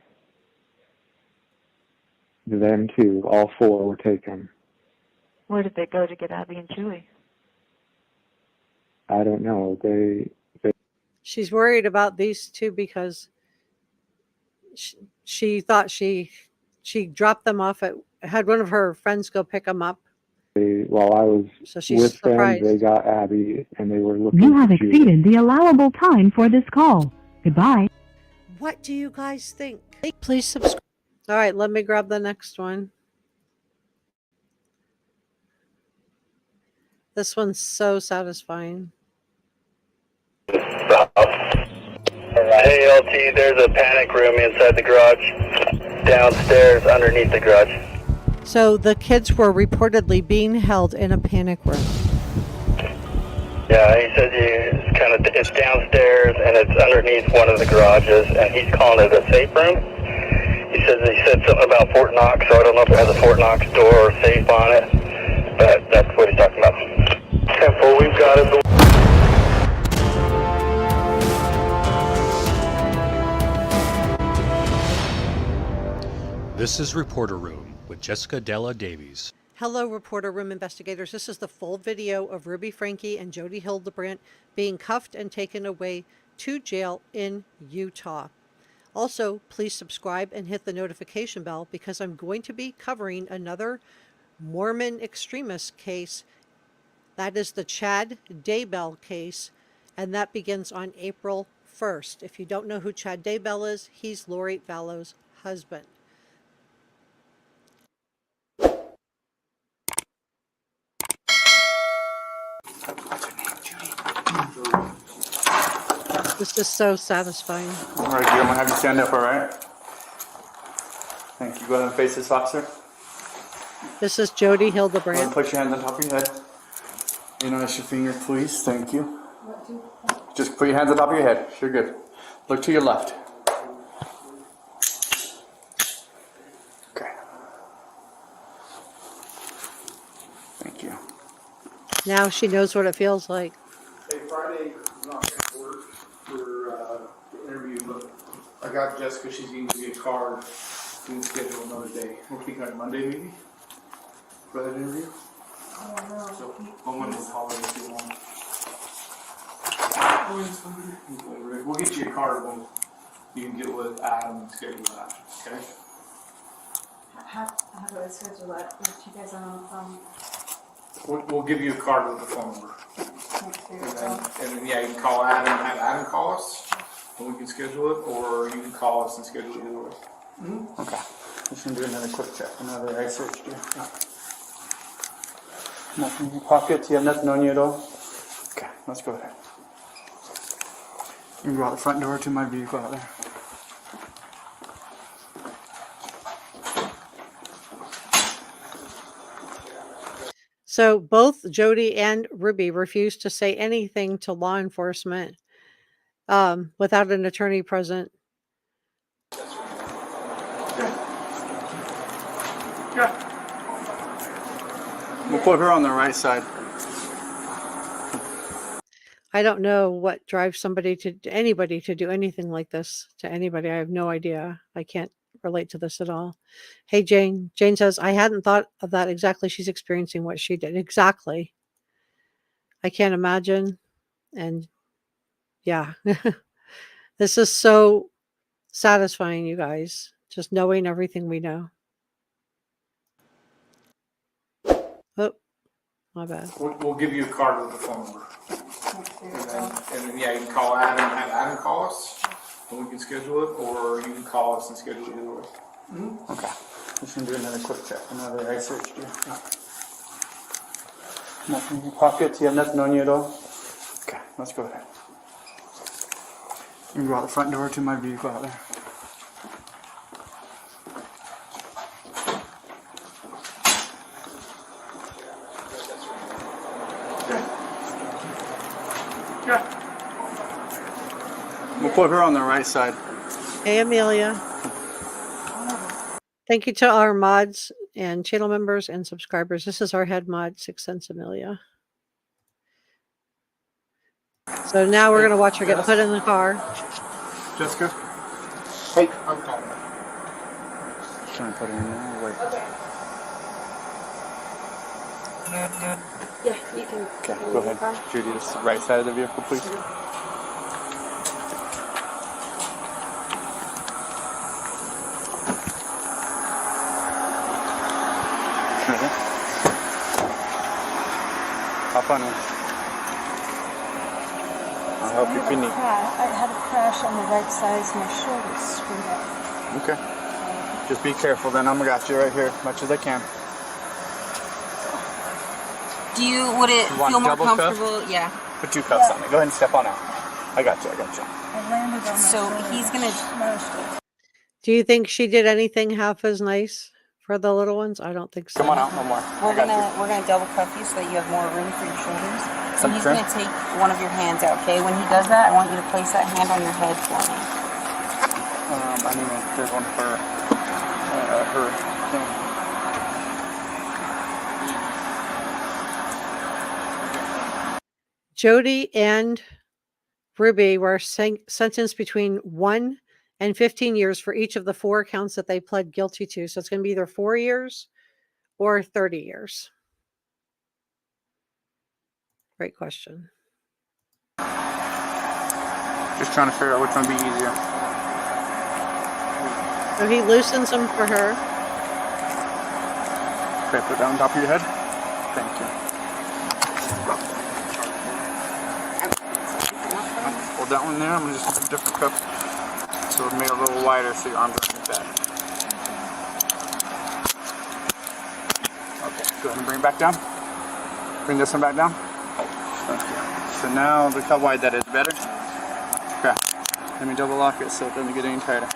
Them too, all 4 were taken. Where did they go to get Abby and Julie? I don't know. She's worried about these two because she thought she dropped them off had one of her friends go pick them up. While I was So she's with surprised. them, they got Abby, and they were looking You have for Julie. exceeded the allowable time for this call. Goodbye. What do you guys think? Please subscribe. All right, let me grab the next one. This one's so satisfying. Hey LT, there's a panic room inside the garage, downstairs underneath the garage. So the kids were reportedly being held in a panic room. Yeah, he said it's downstairs and it's underneath one of the garages, and he's calling it a safe room. He said something about Fort Knox, so I don't know if it has a Fort Knox door or safe on it, but that's what he's talking about. 10-4, we've got it. This is Reporter Room with Jessica Della Davies. Hello, Reporter Room investigators. This is the full video of Ruby Franke and Jodi Hildebrandt being cuffed and taken away to jail in Utah. Also, please subscribe and hit the notification bell because I'm going to be covering another Mormon extremist case. That is the Chad Daybell case, and that begins on April 1st. If you don't know who Chad Daybell is, he's Lori Vallow's husband. This is so satisfying. All right, dear, I'm gonna have you stand up, all right? Thank you. Go ahead and face this officer. This is Jodi Go ahead Hildebrandt. and put your hands on top of your head. Interlace your finger, please. Thank you. Just put your hands on top of your head. You're good. Look to your left. Okay. Thank you. Now she knows what it feels like. Hey, Friday is not going to work for the interview, but I got Jessica. She's going to give me a card. We can schedule another day. We'll think on Monday, maybe, for that interview. Oh no. So, on Monday's holiday if you want. We'll get you a card when you can get with Adam and schedule that. Okay? How do I schedule that? If you guys are on the phone. We'll give you a card with the phone number. And then yeah, you can call Adam and have Adam call us, and we can schedule it, or you can call us and schedule it either way. Okay. Just gonna do another quick check. Another eye search, dear. Nothing in your pockets? You have nothing on you at all? Okay, let's go ahead. You can go out the front door to my vehicle out there. So both Jodi and Ruby refused to say anything to law enforcement without an attorney present. Yeah. We'll put her on the right side. I don't know what drives anybody to do anything like this to anybody. I have no idea. I can't relate to this at all. Hey, Jane. Jane says, I hadn't thought of that exactly. She's experiencing what she did. Exactly. I can't imagine. And yeah, this is so satisfying, you guys, just knowing everything we know. Oh, my bad. We'll give you a card with the phone number. And then yeah, you can call Adam and have Adam call us, and we can schedule it, or you can call us and schedule it either way. Okay. Just gonna do another quick check. Another eye search, dear. Nothing in your pockets? You have nothing on you at all? Okay, let's go ahead. You can go out the front door to my vehicle out there. Yeah. We'll put her on the right side. Hey, Amelia. Thank you to our mods and channel members and subscribers. This is our head mod, 6 Cents Amelia. So now we're going to watch her get put in the car. Jessica? Hey, I'm calling. Trying to put her in there. Wait. Yeah, you can. Okay, go ahead. Judy, this right side of the vehicle, please. Hop on in. I'll help you if you need. I had a crash on the right side, so my shoulder's screwed up. Okay. Just be careful then. I'm gonna got you right here as much as I can. Would it You want feel more double cuff? comfortable? Yeah. Put 2 cuffs on me. Go ahead and step on out. I got you. I landed on my So shoulder. he's gonna. Smashed it. Do you think she did anything half as nice for the little ones? I don't think so. Come on out. One more. We're I got gonna double cuff you so that you have more room for your shoulders. So he's Okay. gonna take one of your hands out. Okay. When he does that, I want you to place that hand on your head for me. I mean, there's one for her thing. Jodi and Ruby were sentenced between 1 and 15 years for each of the 4 counts that they pled guilty to. So it's going to be either 4 years or 30 years. Great question. Just trying to figure out which one would be easier. So he loosens them for her. Okay, put that on top of your head. Thank you. Hold that one there. I'm going to just put a different cuff. So it'll make it a little wider so your arms aren't like that. Okay, go ahead and bring it back down. Bring this one back down. Okay. So now look how wide that is. Better? Okay. Let me double lock it so it doesn't get any tighter.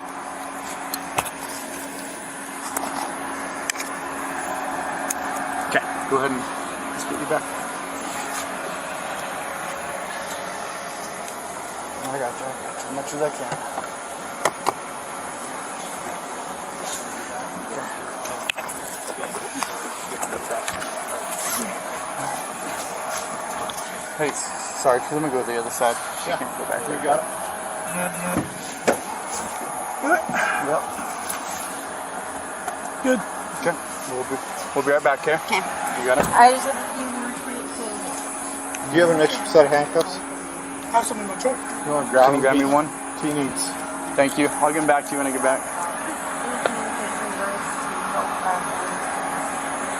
Okay, go ahead and let's get you back. I got you as much as I can. Hey, sorry, let me go to the other side. Yeah. Can't go back there. You got it. Yep. Good. Okay, we'll be right back, okay? Okay. You got it? I just have a few more for you to. Do you have an extra set of handcuffs? Have some in my truck. You want to Can you grab me these? one? He needs. Thank you. I'll get them back to you when I get back.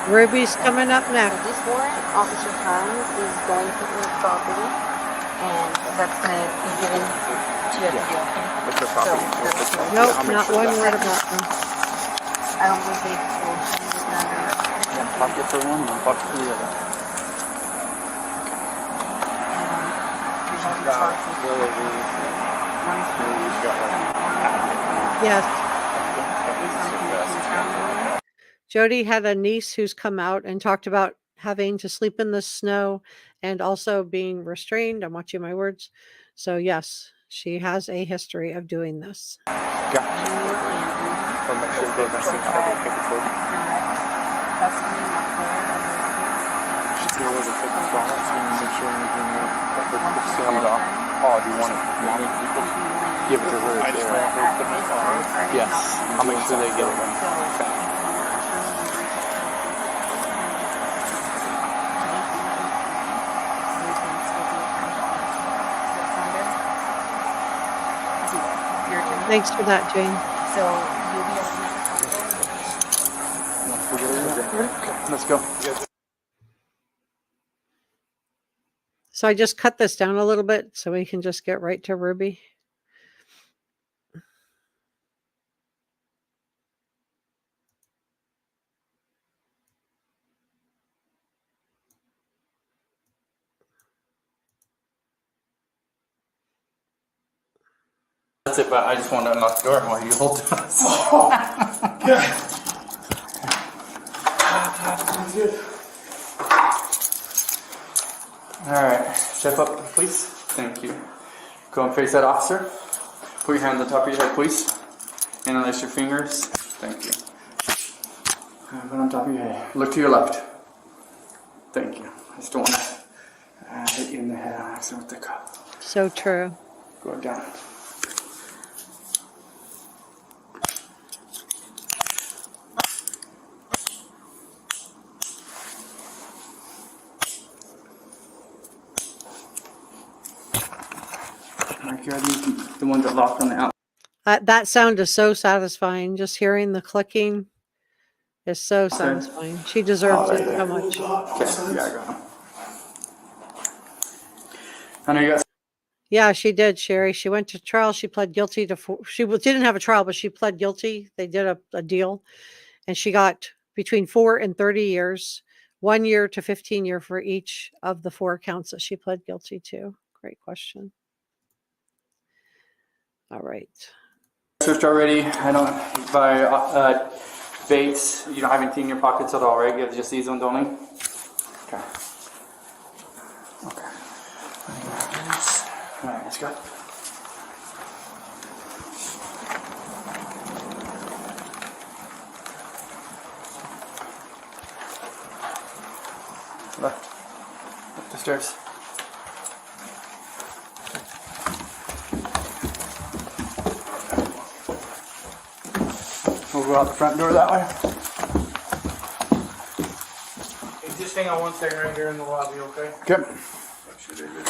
Ruby's coming up So next. this warrant, Officer Hines is going to your property, and that's going to be given to you at the jail. What's the property? Nope, I'll make not sure one that- word about them. I don't think they will use it under. Yeah, pocket for one and pocket for the other. Yes. Jodi had a niece who's come out and talked about having to sleep in the snow and also being restrained. I'm watching my words. So yes, she has a history of doing this. Okay. I'll make sure it goes next to the paper for you. There was a paper for it, so you make sure anything comes off. Oh, do you want it? Give it to her. Yes, I'll make sure they get it. Okay. Thanks for that, Jane. So you'll be able to. Let's go. So I just cut this down a little bit so we can just get right to Ruby. That's it, but I just wanted to unlock the door while you hold it. Alright, step up, please. Thank you. Go and face that officer. Put your hand on top of your head, please. And unlace your fingers. Thank you. And put on top of your head. Look to your left. Thank you. I just don't want to hit you in the head on accident with the cup. So true. Go down. Mark, you're the ones that locked on the out. That sound is so satisfying. Just hearing the clicking is so satisfying. She deserves it so much. Okay, yeah, I got him. I know you got. Yeah, she did, Sherry. She went to trial. She pled guilty to. Didn't have a trial, but she pled guilty. They did a deal, and she got between 4 and 30 years, 1 year to 15 year for each of the 4 counts that she pled guilty to. Great question. All right. Searched already. I don't by baits. You don't have anything in your pockets at all, right? You have just these ones only. Okay. Okay. All right, let's go. Left. Up the stairs. We'll go out the front door that way. Hey, just hang on one second right here in the lobby, okay? Okay. Make sure they're good.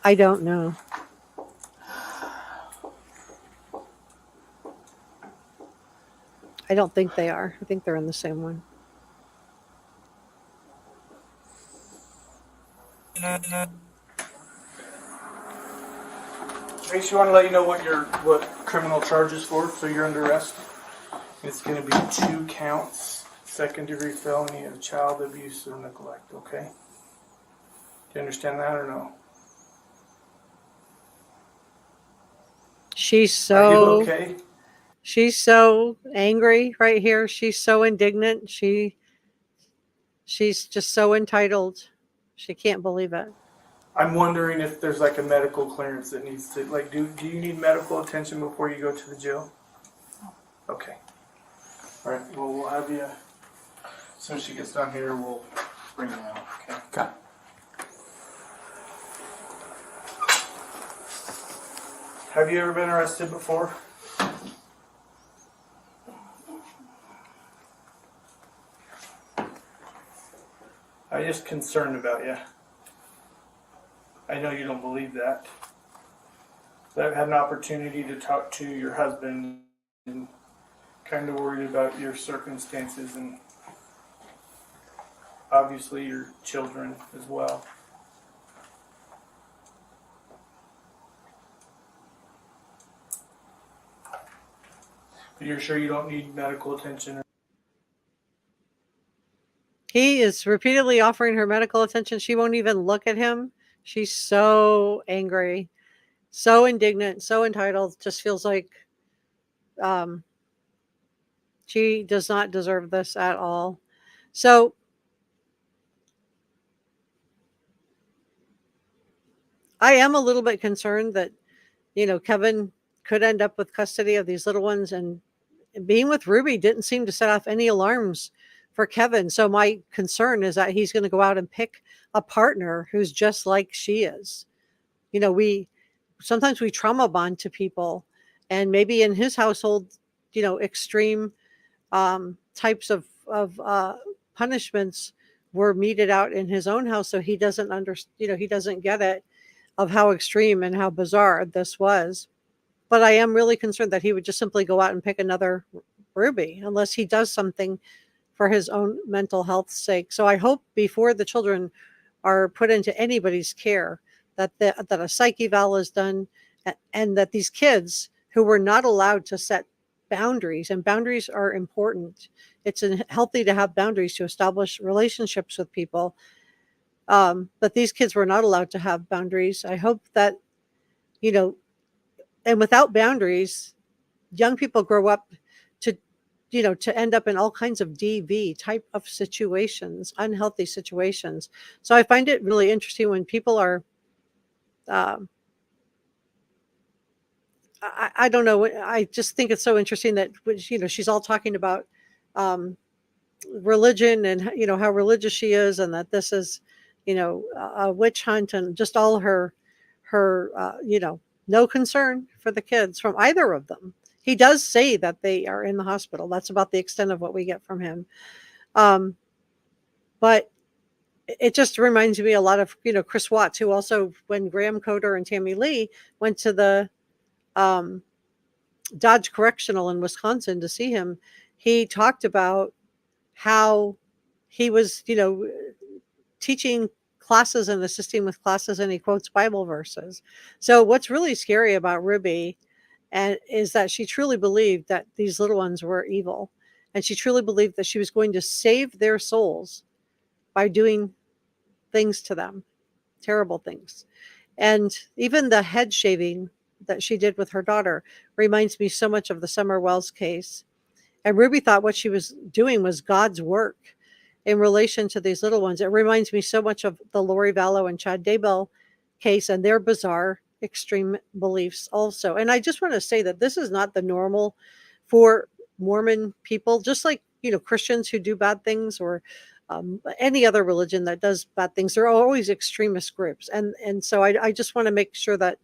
I don't know. I don't think they are. I think they're in the same one. Trace, you want to let you know what criminal charge is for, so you're under arrest. It's going to be 2 counts, second-degree felony of child abuse or neglect, okay? Do you understand that or no? She's Are you so okay? she's so angry right here. She's so indignant. She's just so entitled. She can't believe it. I'm wondering if there's like a medical clearance that needs to, like, do you need medical attention before you go to the jail? Okay. All right, well, we'll have you, as soon as she gets down here, we'll bring you out, okay? Okay. Have you ever been arrested before? I'm just concerned about you. I know you don't believe that. But I've had an opportunity to talk to your husband and kind of worried about your circumstances and obviously your children as well. But you're sure you don't need medical attention? He is repeatedly offering her medical attention. She won't even look at him. She's so angry, so indignant, so entitled. Just feels like she does not deserve this at all. So I am a little bit concerned that, Kevin could end up with custody of these little ones, and being with Ruby didn't seem to set off any alarms for Kevin. So my concern is that he's going to go out and pick a partner who's just like she is. Sometimes we trauma bond to people, and maybe in his household, extreme types of punishments were meted out in his own house. So he doesn't he doesn't get it of how extreme and how bizarre this was. But I am really concerned that he would just simply go out and pick another Ruby unless he does something for his own mental health's sake. So I hope before the children are put into anybody's care that a psych eval is done, and that these kids who were not allowed to set boundaries, and boundaries are important. It's healthy to have boundaries to establish relationships with people. But these kids were not allowed to have boundaries. I hope that, and without boundaries, young people grow up to, to end up in all kinds of DV type of situations, unhealthy situations. So I find it really interesting when people are, I don't know. I just think it's so interesting that, she's all talking about religion and, how religious she is, and that this is, a witch hunt, and just all her, no concern for the kids from either of them. He does say that they are in the hospital. That's about the extent of what we get from him. But it just reminds me a lot of, Chris Watts, who also, when Graham Coder and Tammy Lee went to the Dodge Correctional in Wisconsin to see him, he talked about how he was, teaching classes and assisting with classes, and he quotes Bible verses. So what's really scary about Ruby is that she truly believed that these little ones were evil, and she truly believed that she was going to save their souls by doing things to them, terrible things. And even the head shaving that she did with her daughter reminds me so much of the Summer Wells case. And Ruby thought what she was doing was God's work in relation to these little ones. It reminds me so much of the Lori Vallow and Chad Daybell case and their bizarre extreme beliefs also. And I just want to say that this is not the normal for Mormon people, just like, Christians who do bad things, or any other religion that does bad things. There are always extremist groups. And so I just want to make sure that,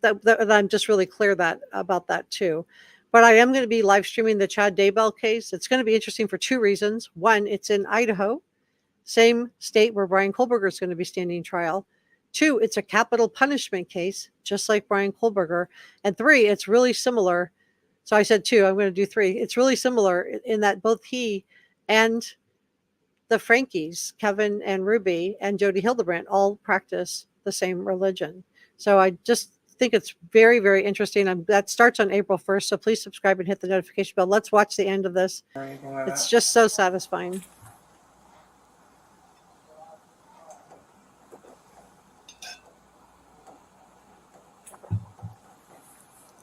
that I'm just really clear about that too. But I am going to be live streaming the Chad Daybell case. It's going to be interesting for two reasons. One, it's in Idaho, same state where Brian Kohlberger is going to be standing trial. Two, it's a capital punishment case, just like Brian Kohlberger. And three, it's really similar. So I said two, I'm going to do three. It's really similar in that both he and the Frankies, Kevin and Ruby and Jodi Hildebrandt, all practice the same religion. So I just think it's very, very interesting. That starts on April 1st. So please subscribe and hit the notification bell. Let's watch the end of this. It's just so satisfying.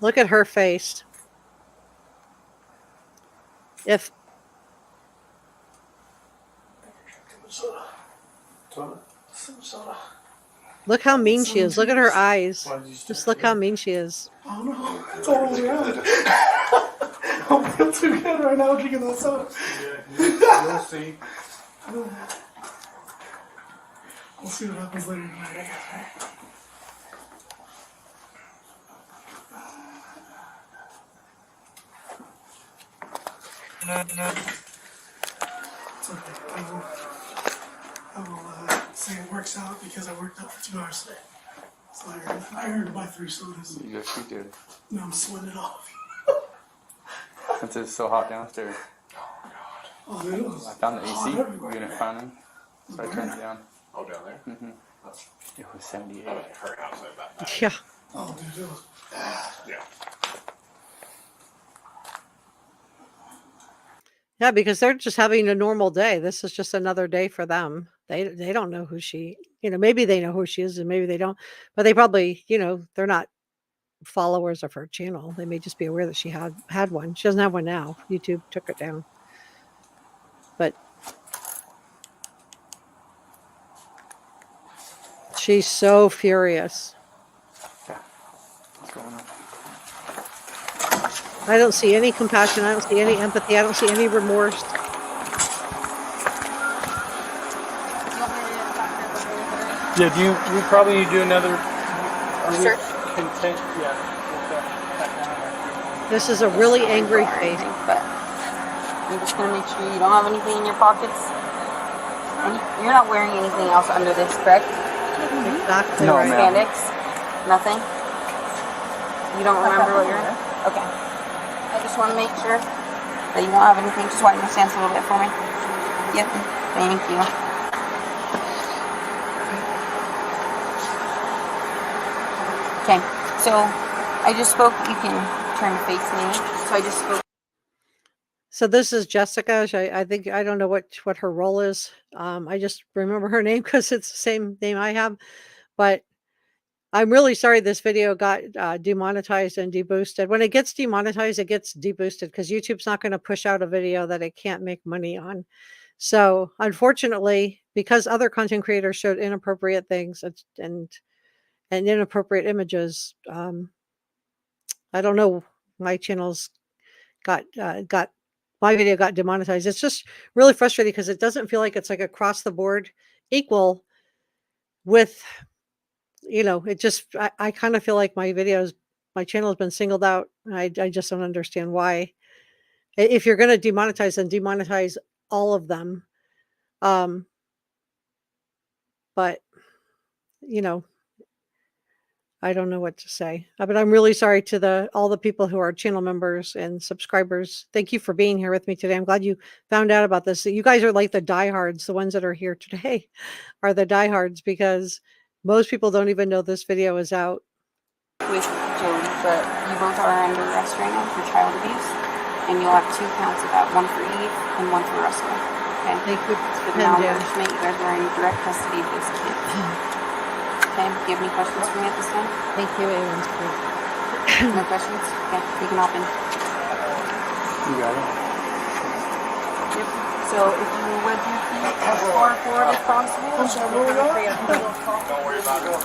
Look at her face. Look how mean she is. Look at her eyes. Just look how mean she is. Oh no, it's all around. I don't feel too good right now drinking that soda. Yeah, you'll see. We'll see what happens later tonight. It's okay. I will say it works out because I worked out for 2 hours today. So I earned my 3 sodas. Yes, you did. Now I'm sweating it off. Since it's so hot downstairs. Oh, dude, it was I found the AC hot unit finally, so I turned it down. Oh, down there? Mm-hmm. It was 78. Her house like that. Yeah. Oh, dude, it was bad. Yeah. Yeah, because they're just having a normal day. This is just another day for them. They don't know who she, maybe they know who she is and maybe they don't, but they probably, they're not followers of her channel. They may just be aware that she had one. She doesn't have one now. YouTube took it down. But she's so furious. Yeah. What's going on? I don't see any compassion. I don't see any empathy. I don't see any remorse. Yeah, do you probably do another? Sure. Content? Yeah. This is a really angry face. But I'm just gonna make sure you don't have anything in your pockets. And you're not wearing anything else under this, correct? Exactly. No, right. ma'am. Spandex? Nothing? You don't remember what you're in? Okay. I just want to make sure that you won't have anything. Just widen your stance a little bit for me. Yep. Thank you. Okay. So I just spoke. You can trying to fake me. So I just spoke. So this is Jessica. I think I don't know what her role is. I just remember her name because it's the same name I have. But I'm really sorry this video got demonetized and deboosted. When it gets demonetized, it gets deboosted because YouTube's not going to push out a video that it can't make money on. So unfortunately, because other content creators showed inappropriate things and inappropriate images, I don't know. My channel's got my video got demonetized. It's just really frustrating because it doesn't feel like it's like across the board equal with, it just, I kind of feel like my channel has been singled out. I just don't understand why. If you're going to demonetize, then demonetize all of them. But, I don't know what to say, but I'm really sorry to all the people who are channel members and subscribers. Thank you for being here with me today. I'm glad you found out about this. You guys are like the diehards. The ones that are here today are the diehards because most people don't even know this video is out. With Jodi, but you both are under arrest right now for child abuse, and you'll have 2 counts of that, one for Eve and one for Russell. Okay. Thank you. For the malnourishment, you guys are in direct custody of this kid. Okay, do you have any questions for me at this time? Thank you, Aaron's good. No questions? Okay, you can hop in. You got it. Yep. So if you would do as far forward as possible, Don't worry about it.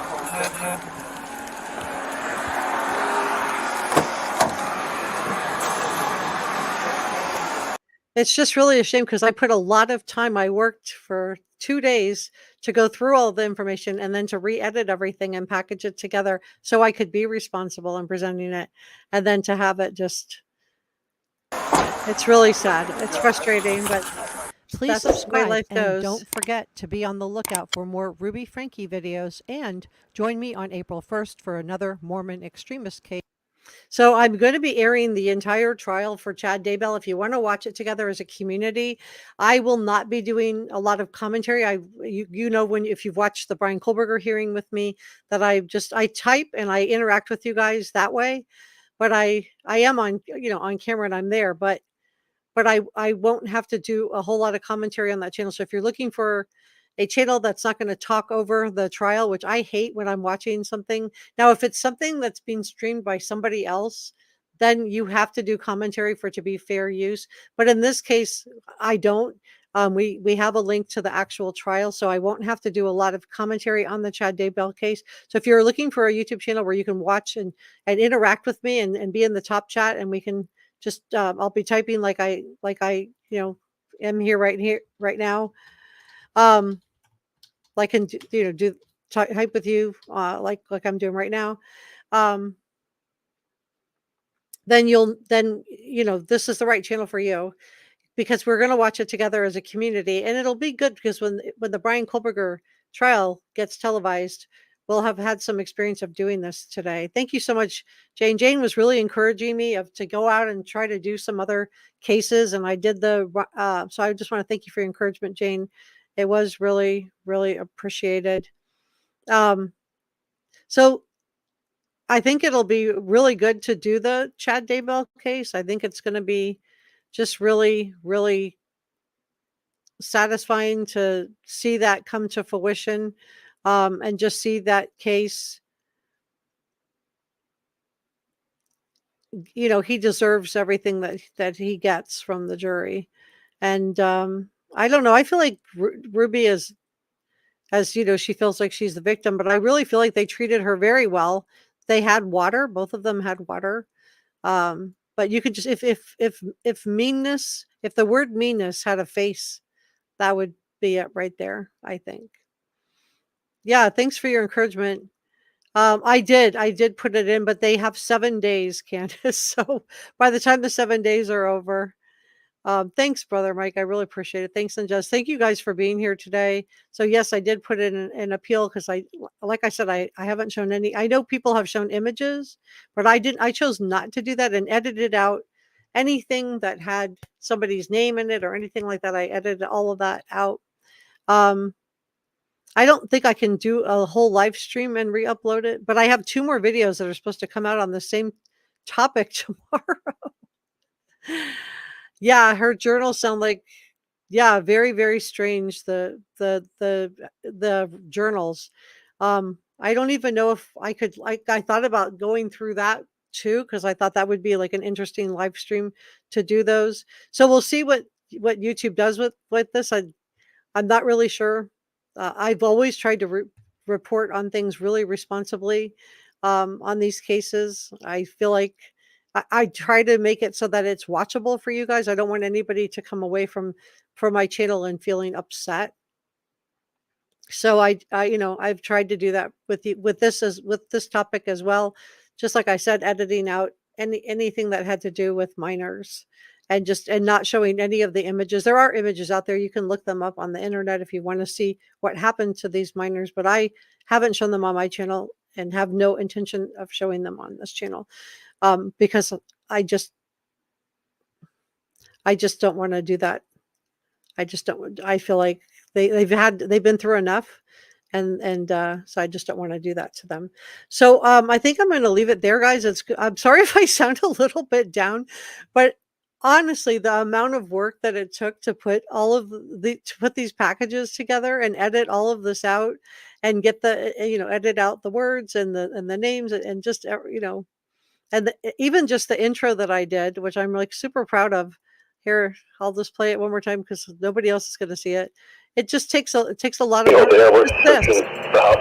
It's just really a shame because I put a lot of time. I worked for 2 days to go through all the information and then to re-edit everything and package it together so I could be responsible in presenting it. And then to have it just, it's really sad. It's frustrating, but Please that's the way subscribe life and goes. don't forget to be on the lookout for more Ruby Franke videos and join me on April 1st for another Mormon extremist case. So I'm going to be airing the entire trial for Chad Daybell. If you want to watch it together as a community, I will not be doing a lot of commentary. If you've watched the Brian Kohlberger hearing with me, that I type and I interact with you guys that way. But I am on camera and I'm there, but I won't have to do a whole lot of commentary on that channel. So if you're looking for a channel that's not going to talk over the trial, which I hate when I'm watching something. Now, if it's something that's being streamed by somebody else, then you have to do commentary for it to be fair use. But in this case, I don't. We have a link to the actual trial, so I won't have to do a lot of commentary on the Chad Daybell case. So if you're looking for a YouTube channel where you can watch and interact with me and be in the top chat, and we can just I'll be typing like I am here right now. Like and do type with you like I'm doing right now. Then this is the right channel for you because we're going to watch it together as a community, and it'll be good because when the Brian Kohlberger trial gets televised, we'll have had some experience of doing this today. Thank you so much, Jane. Jane was really encouraging me to go out and try to do some other cases, and I did so I just want to thank you for your encouragement, Jane. It was really, really appreciated. So I think it'll be really good to do the Chad Daybell case. I think it's going to be just really, really satisfying to see that come to fruition, and just see that case. He deserves everything that he gets from the jury. And I don't know. I feel like Ruby is, as she feels like she's the victim, but I really feel like they treated her very well. They had water. Both of them had water. But you could just, if meanness, if the word meanness had a face, that would be it right there, I think. Yeah. Thanks for your encouragement. I did put it in, but they have 7 days, Candace. So by the time the 7 days are over, thanks, Brother Mike. I really appreciate it. Thanks, and just thank you guys for being here today. So yes, I did put in an appeal because like I said, I haven't shown any. I know people have shown images, but I didn't. I chose not to do that and edited out anything that had somebody's name in it or anything like that. I edited all of that out. I don't think I can do a whole live stream and re-upload it, but I have 2 more videos that are supposed to come out on the same topic tomorrow. Yeah, her journals sound like, yeah, very, very strange. The journals. I don't even know if I could, like, I thought about going through that too, because I thought that would be like an interesting live stream to do those. So we'll see what YouTube does with this. I'm not really sure. I've always tried to report on things really responsibly on these cases. I feel like I try to make it so that it's watchable for you guys. I don't want anybody to come away from my channel and feeling upset. So I've tried to do that with this topic as well. Just like I said, editing out anything that had to do with minors and not showing any of the images. There are images out there. You can look them up on the internet if you want to see what happened to these minors, but I haven't shown them on my channel and have no intention of showing them on this channel because I just don't want to do that. I feel like they've been through enough. So I just don't want to do that to them. So I think I'm going to leave it there, guys. I'm sorry if I sound a little bit down, but honestly, the amount of work that it took to put to put these packages together and edit all of this out and get edit out the words and the names and just even just the intro that I did, which I'm like super proud of. Here, I'll just play it one more time because nobody else is going to see it. It just takes a lot of work. We're Just this. searching about.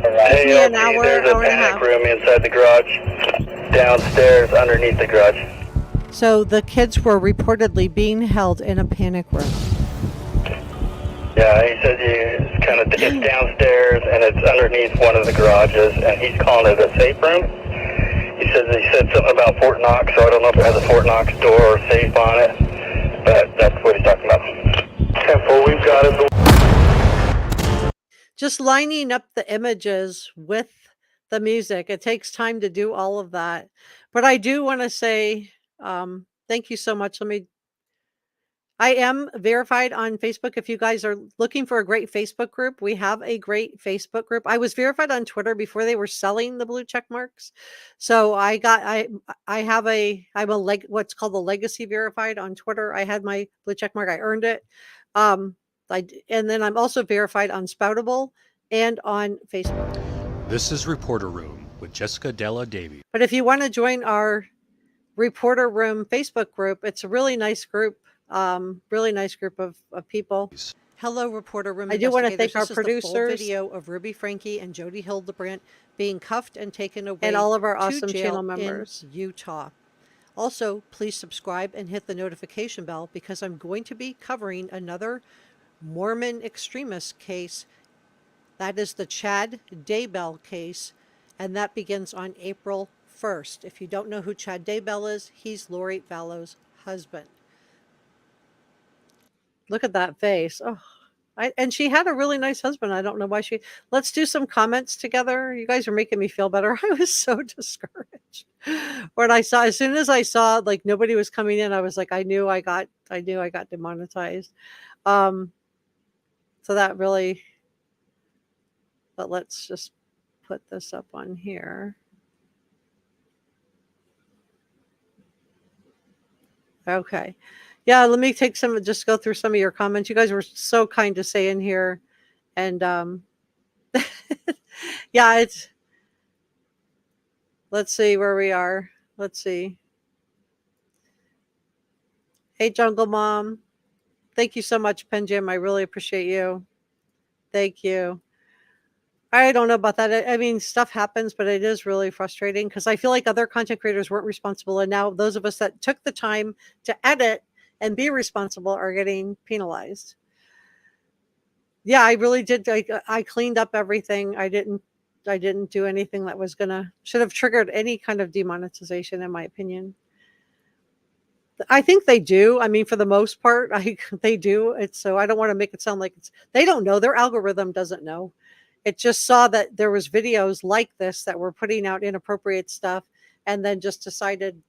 Takes me an LT, hour, there's hour a and a half. panic room inside the garage, downstairs underneath the garage. So the kids were reportedly being held in a panic room. Yeah, he said it's downstairs and it's underneath one of the garages, and he's calling it a safe room. He said something about Fort Knox, so I don't know if it has a Fort Knox door or safe on it, but that's what he's talking about. 10-4, we've got it. Just lining up the images with the music. It takes time to do all of that. But I do want to say thank you so much. I am verified on Facebook. If you guys are looking for a great Facebook group, we have a great Facebook group. I was verified on Twitter before they were selling the blue check marks. So I'm what's called the legacy verified on Twitter. I had my blue check mark. I earned it. And then I'm also verified on Spoutable and on Facebook. This is Reporter Room with Jessica Della Davies. But if you want to join our Reporter Room Facebook group, it's a really nice group. Really nice group of people. Hello, Reporter Room. I do want to thank our producers. Video of Ruby Frankie and Jodi Hildebrandt being cuffed and taken away, and all of our awesome channel members in Utah. Also, please subscribe and hit the notification bell because I'm going to be covering another Mormon extremist case. That is the Chad Daybell case, and that begins on April 1st. If you don't know who Chad Daybell is, he's Lori Vallow's husband. Look at that face. Oh, and she had a really nice husband. I don't know why let's do some comments together. You guys are making me feel better. I was so discouraged as soon as I saw like nobody was coming in, I was like, I knew I got demonetized. So that really, but let's just put this up on here. Okay. Yeah, let me just go through some of your comments. You guys were so kind to say in here. And yeah, let's see where we are. Let's see. Hey, Jungle Mom. Thank you so much, Pen Jam. I really appreciate you. Thank you. I don't know about that. I mean, stuff happens, but it is really frustrating because I feel like other content creators weren't responsible. And now those of us that took the time to edit and be responsible are getting penalized. Yeah, I really did. I cleaned up everything. I didn't do anything that should have triggered any kind of demonetization, in my opinion. I think they do. I mean, for the most part, they do. So I don't want to make it sound like they don't know. Their algorithm doesn't know. It just saw that there was videos like this that were putting out inappropriate stuff and then just decided,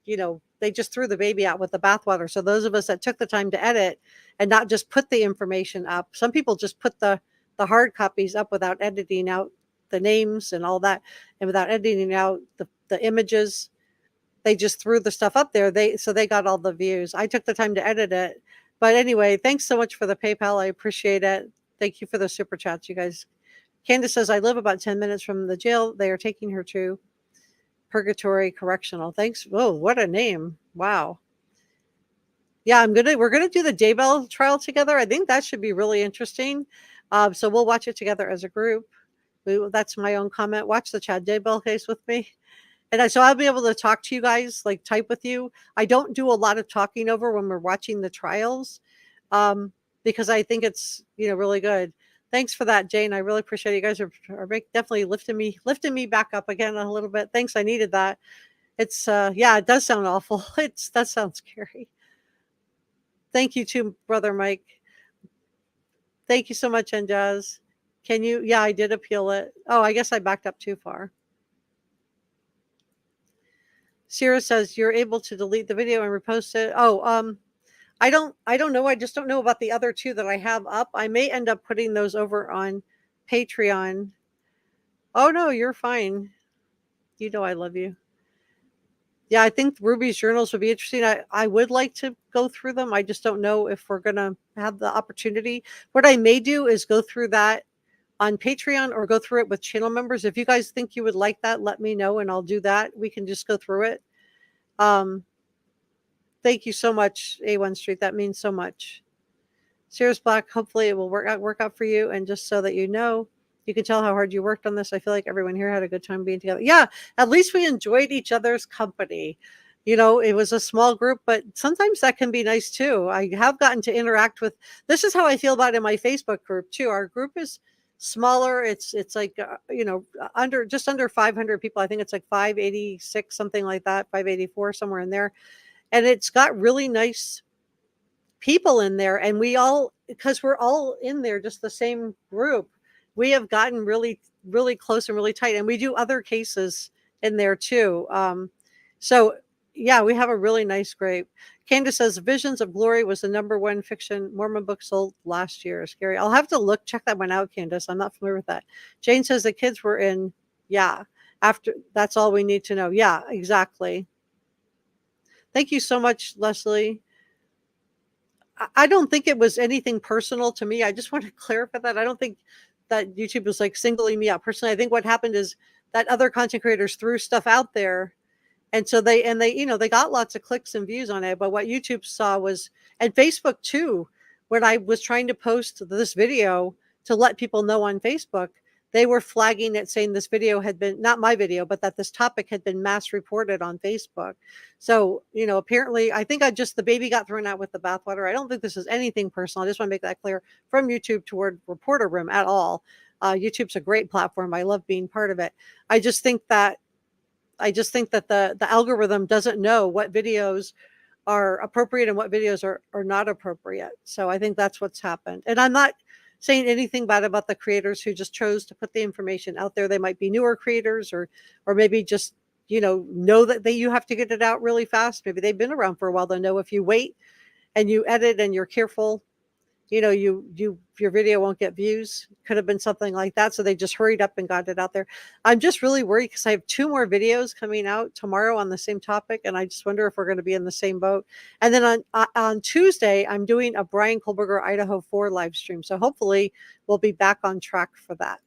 they just threw the baby out with the bathwater. So those of us that took the time to edit and not just put the information up, some people just put the hard copies up without editing out the names and all that, and without editing out the images. they just threw the stuff up there. They got all the views. I took the time to edit it. But anyway, thanks so much for the PayPal. I appreciate it. Thank you for the super chats, you guys. Candace says, I live about 10 minutes from the jail. They are taking her to Purgatory Correctional. Thanks. Oh, what a name. Wow. Yeah, we're gonna do the Daybell trial together. I think that should be really interesting. So we'll watch it together as a group. That's my own comment. Watch the Chad Daybell case with me. And so I'll be able to talk to you guys, like type with you. I don't do a lot of talking over when we're watching the trials, because I think it's, really good. Thanks for that, Jane. I really appreciate it. You guys are definitely lifting me back up again a little bit. Thanks. I needed that. It's yeah, it does sound awful. That sounds scary. Thank you too, brother Mike. Thank you so much, Njaz. Can you? Yeah, I did appeal it. Oh, I guess I backed up too far. Sierra says you're able to delete the video and repost it. Oh, I don't know. I just don't know about the other two that I have up. I may end up putting those over on Patreon. Oh no, you're fine. You know I love you. Yeah, I think Ruby's journals would be interesting. I would like to go through them. I just don't know if we're gonna have the opportunity. What I may do is go through that on Patreon or go through it with channel members. If you guys think you would like that, let me know and I'll do that. We can just go through it. Thank you so much, A1 Street. That means so much. Sirius Black, hopefully it will work out for you. And just so that you know, you can tell how hard you worked on this. I feel like everyone here had a good time being together. Yeah, at least we enjoyed each other's company. It was a small group, but sometimes that can be nice too. I have gotten to interact with, this is how I feel about it in my Facebook group too. Our group is smaller. It's like, just under 500 people. I think it's like 586, something like that, 584, somewhere in there. And it's got really nice people in there. And because we're all in there, just the same group, we have gotten really, really close and really tight. And we do other cases in there too. So yeah, we have a really nice group. Candace says Visions of Glory was the #1 fiction Mormon book sold last year. Scary. I'll have to check that one out, Candace. I'm not familiar with that. Jane says the kids were in. Yeah. After that's all we need to know. Yeah, exactly. Thank you so much, Leslie. I don't think it was anything personal to me. I just want to clarify that. I don't think that YouTube was like singling me out personally. I think what happened is that other content creators threw stuff out there. And so they got lots of clicks and views on it. But what YouTube saw was, and Facebook too, when I was trying to post this video to let people know on Facebook, they were flagging it saying this video had been, not my video, but that this topic had been mass reported on Facebook. So, apparently I think the baby got thrown out with the bathwater. I don't think this is anything personal. I just want to make that clear from YouTube toward Reporter Room at all. YouTube's a great platform. I love being part of it. I just think that the algorithm doesn't know what videos are appropriate and what videos are not appropriate. So I think that's what's happened. And I'm not saying anything bad about the creators who just chose to put the information out there. They might be newer creators or maybe just, know that you have to get it out really fast. Maybe they've been around for a while. They know if you wait and you edit and you're careful, your video won't get views. Could have been something like that. So they just hurried up and got it out there. I'm just really worried because I have 2 more videos coming out tomorrow on the same topic. And I just wonder if we're going to be in the same boat. And then on Tuesday, I'm doing a Brian Kohlberger Idaho 4 live stream. So hopefully we'll be back on track for that.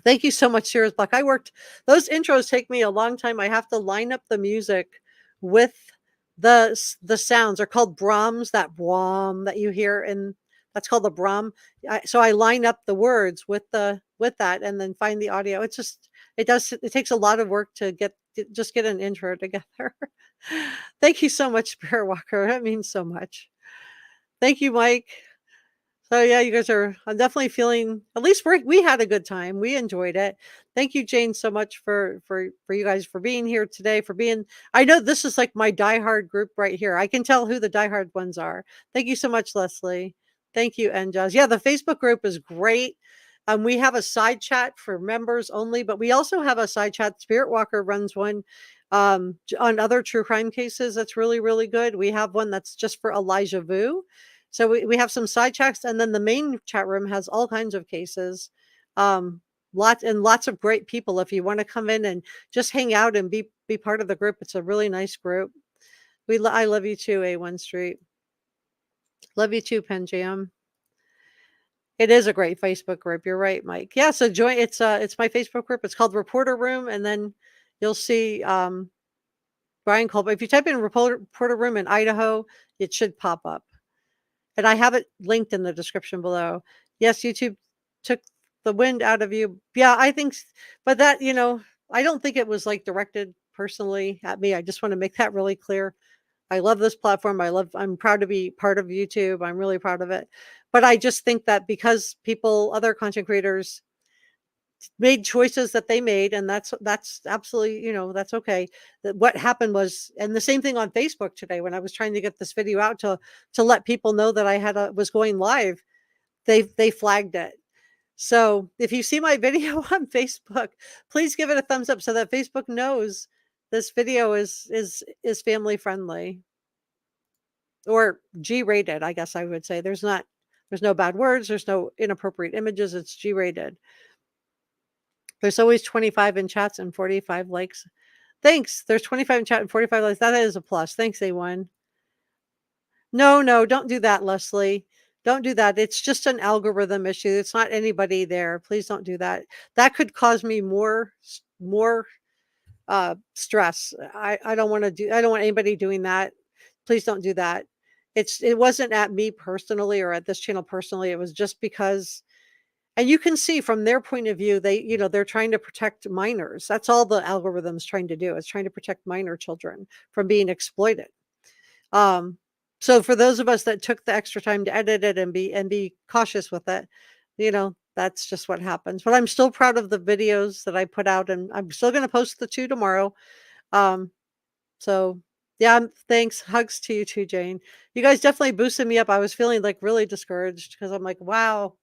Thank you so much, Sirius Black. Those intros take me a long time. I have to line up the music with the sounds. Are called Brahms, that Brahm that you hear, and that's called the Brahm. So I line up the words with that and then find the audio. It takes a lot of work to get an intro together. Thank you so much, Bear Walker. That means so much. Thank you, Mike. So yeah, you guys I'm definitely feeling, at least we had a good time. We enjoyed it. Thank you, Jane, so much for you guys for being here today, I know this is like my diehard group right here. I can tell who the diehard ones are. Thank you so much, Leslie. Thank you, Njaz. Yeah, the Facebook group is great. We have a side chat for members only, but we also have a side chat. Spirit Walker runs one on other true crime cases. That's really, really good. We have one that's just for Elijah Vu. So we have some side chats, and then the main chat room has all kinds of cases. lots of great people. If you want to come in and just hang out and be part of the group, it's a really nice group. I love you too, A1 Street. Love you too, Pen Jam. It is a great Facebook group. You're right, Mike. Yeah, so join. It's my Facebook group. It's called Reporter Room, and then you'll see Brian Colby. If you type in Reporter Room in Idaho, it should pop up. And I have it linked in the description below. Yes, YouTube took the wind out of you. Yeah, I think, but that, I don't think it was like directed personally at me. I just want to make that really clear. I love this platform. I'm proud to be part of YouTube. I'm really proud of it. But I just think that because other content creators made choices that they made, and that's absolutely, that's okay. That what happened was, and the same thing on Facebook today when I was trying to get this video out to let people know that I was going live, they flagged it. So if you see my video on Facebook, please give it a thumbs up so that Facebook knows this video is family friendly or G-rated, I guess I would say. There's no bad words, there's no inappropriate images, it's G-rated. There's always 25 in chats and 45 likes. Thanks. There's 25 in chat and 45 likes. That is a plus. Thanks, A1. No, don't do that, Leslie. Don't do that. It's just an algorithm issue. It's not anybody there. Please don't do that. That could cause me more stress. I don't want anybody doing that. Please don't do that. It wasn't at me personally or at this channel personally. It was just because, and you can see from their point of view, they're trying to protect minors. That's all the algorithm's trying to do, is trying to protect minor children from being exploited. So for those of us that took the extra time to edit it and be cautious with it, that's just what happens. But I'm still proud of the videos that I put out, and I'm still going to post the 2 tomorrow. So yeah, thanks. Hugs to you too, Jane. You guys definitely boosted me up. I was feeling like really discouraged because I'm like, wow,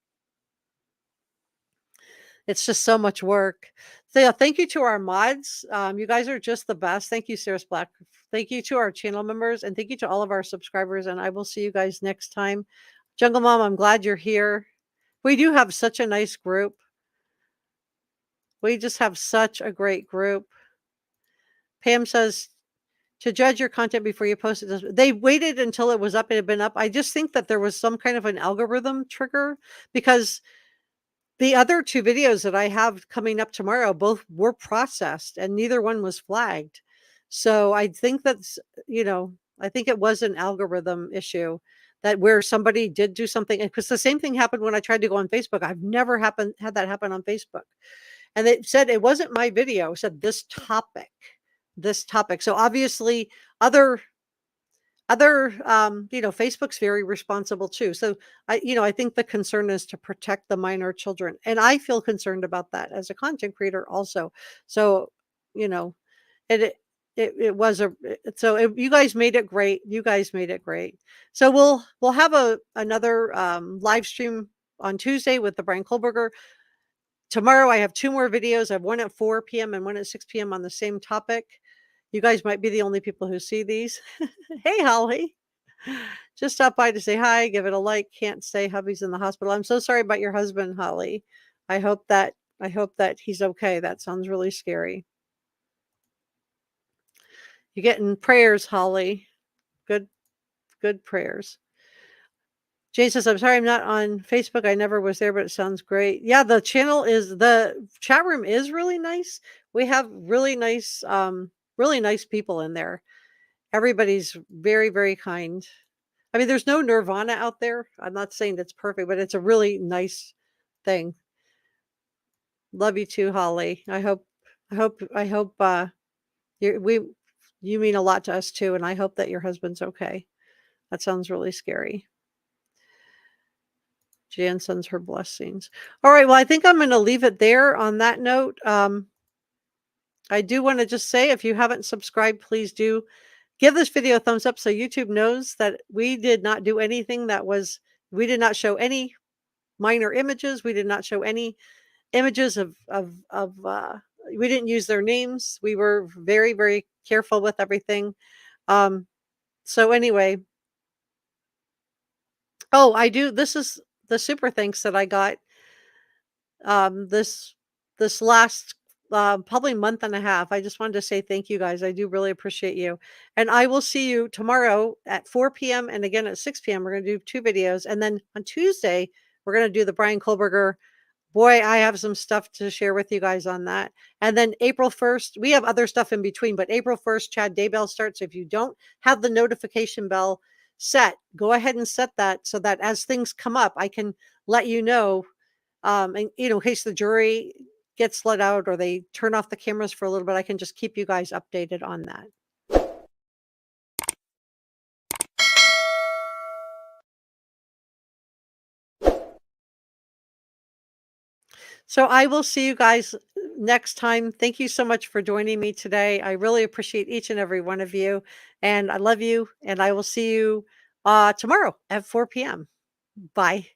it's just so much work. So yeah, thank you to our mods. You guys are just the best. Thank you, Sarah Black. Thank you to our channel members, and thank you to all of our subscribers. And I will see you guys next time. Jungle Mom, I'm glad you're here. We do have such a nice group. We just have such a great group. Pam says, to judge your content before you post it. They waited until it was up. It had been up. I just think that there was some kind of an algorithm trigger, because the other 2 videos that I have coming up tomorrow, both were processed and neither one was flagged. So I think that's, I think it was an algorithm issue, that where somebody did do something, because the same thing happened when I tried to go on Facebook. I've never had that happen on Facebook. And it said it wasn't my video. It said this topic. So obviously other Facebook's very responsible too. So I think the concern is to protect the minor children, and I feel concerned about that as a content creator also. So you guys made it great. So we'll have another live stream on Tuesday with the Brian Kohlberger. Tomorrow I have 2 more videos. I have one at 4 p.m. and one at 6 p.m. on the same topic. You guys might be the only people who see these. Hey, Holly. Just stop by to say hi, give it a like. Can't stay. Hubby's in the hospital. I'm so sorry about your husband, Holly. I hope that he's okay. That sounds really scary. You're getting prayers, Holly. Good prayers. Jane says, I'm sorry I'm not on Facebook. I never was there, but it sounds great. Yeah, the chat room is really nice. We have really nice people in there. Everybody's very, very kind. I mean, there's no nirvana out there. I'm not saying it's perfect, but it's a really nice thing. Love you too, Holly. I hope you mean a lot to us too, and I hope that your husband's okay. That sounds really scary. Jan sends her blessings. All right, well, I think I'm going to leave it there on that note. I do want to just say, if you haven't subscribed, please do give this video a thumbs up so YouTube knows that we did not do anything we did not show any minor images. We did not show any images of we didn't use their names. We were very, very careful with everything. So anyway, this is the super thanks that I got. This this last probably month and a half. I just wanted to say thank you guys. I do really appreciate you. And I will see you tomorrow at 4 p.m. and again at 6 p.m. We're going to do 2 videos. And then on Tuesday, we're going to do the Brian Kohlberger. Boy, I have some stuff to share with you guys on that. And then April 1st, we have other stuff in between, but April 1st, Chad Daybell starts. If you don't have the notification bell set, go ahead and set that so that as things come up, I can let you know. And in case the jury gets let out or they turn off the cameras for a little bit, I can just keep you guys updated on that. So I will see you guys next time. Thank you so much for joining me today. I really appreciate each and every one of you, and I love you, and I will see you tomorrow at 4 p.m. Bye.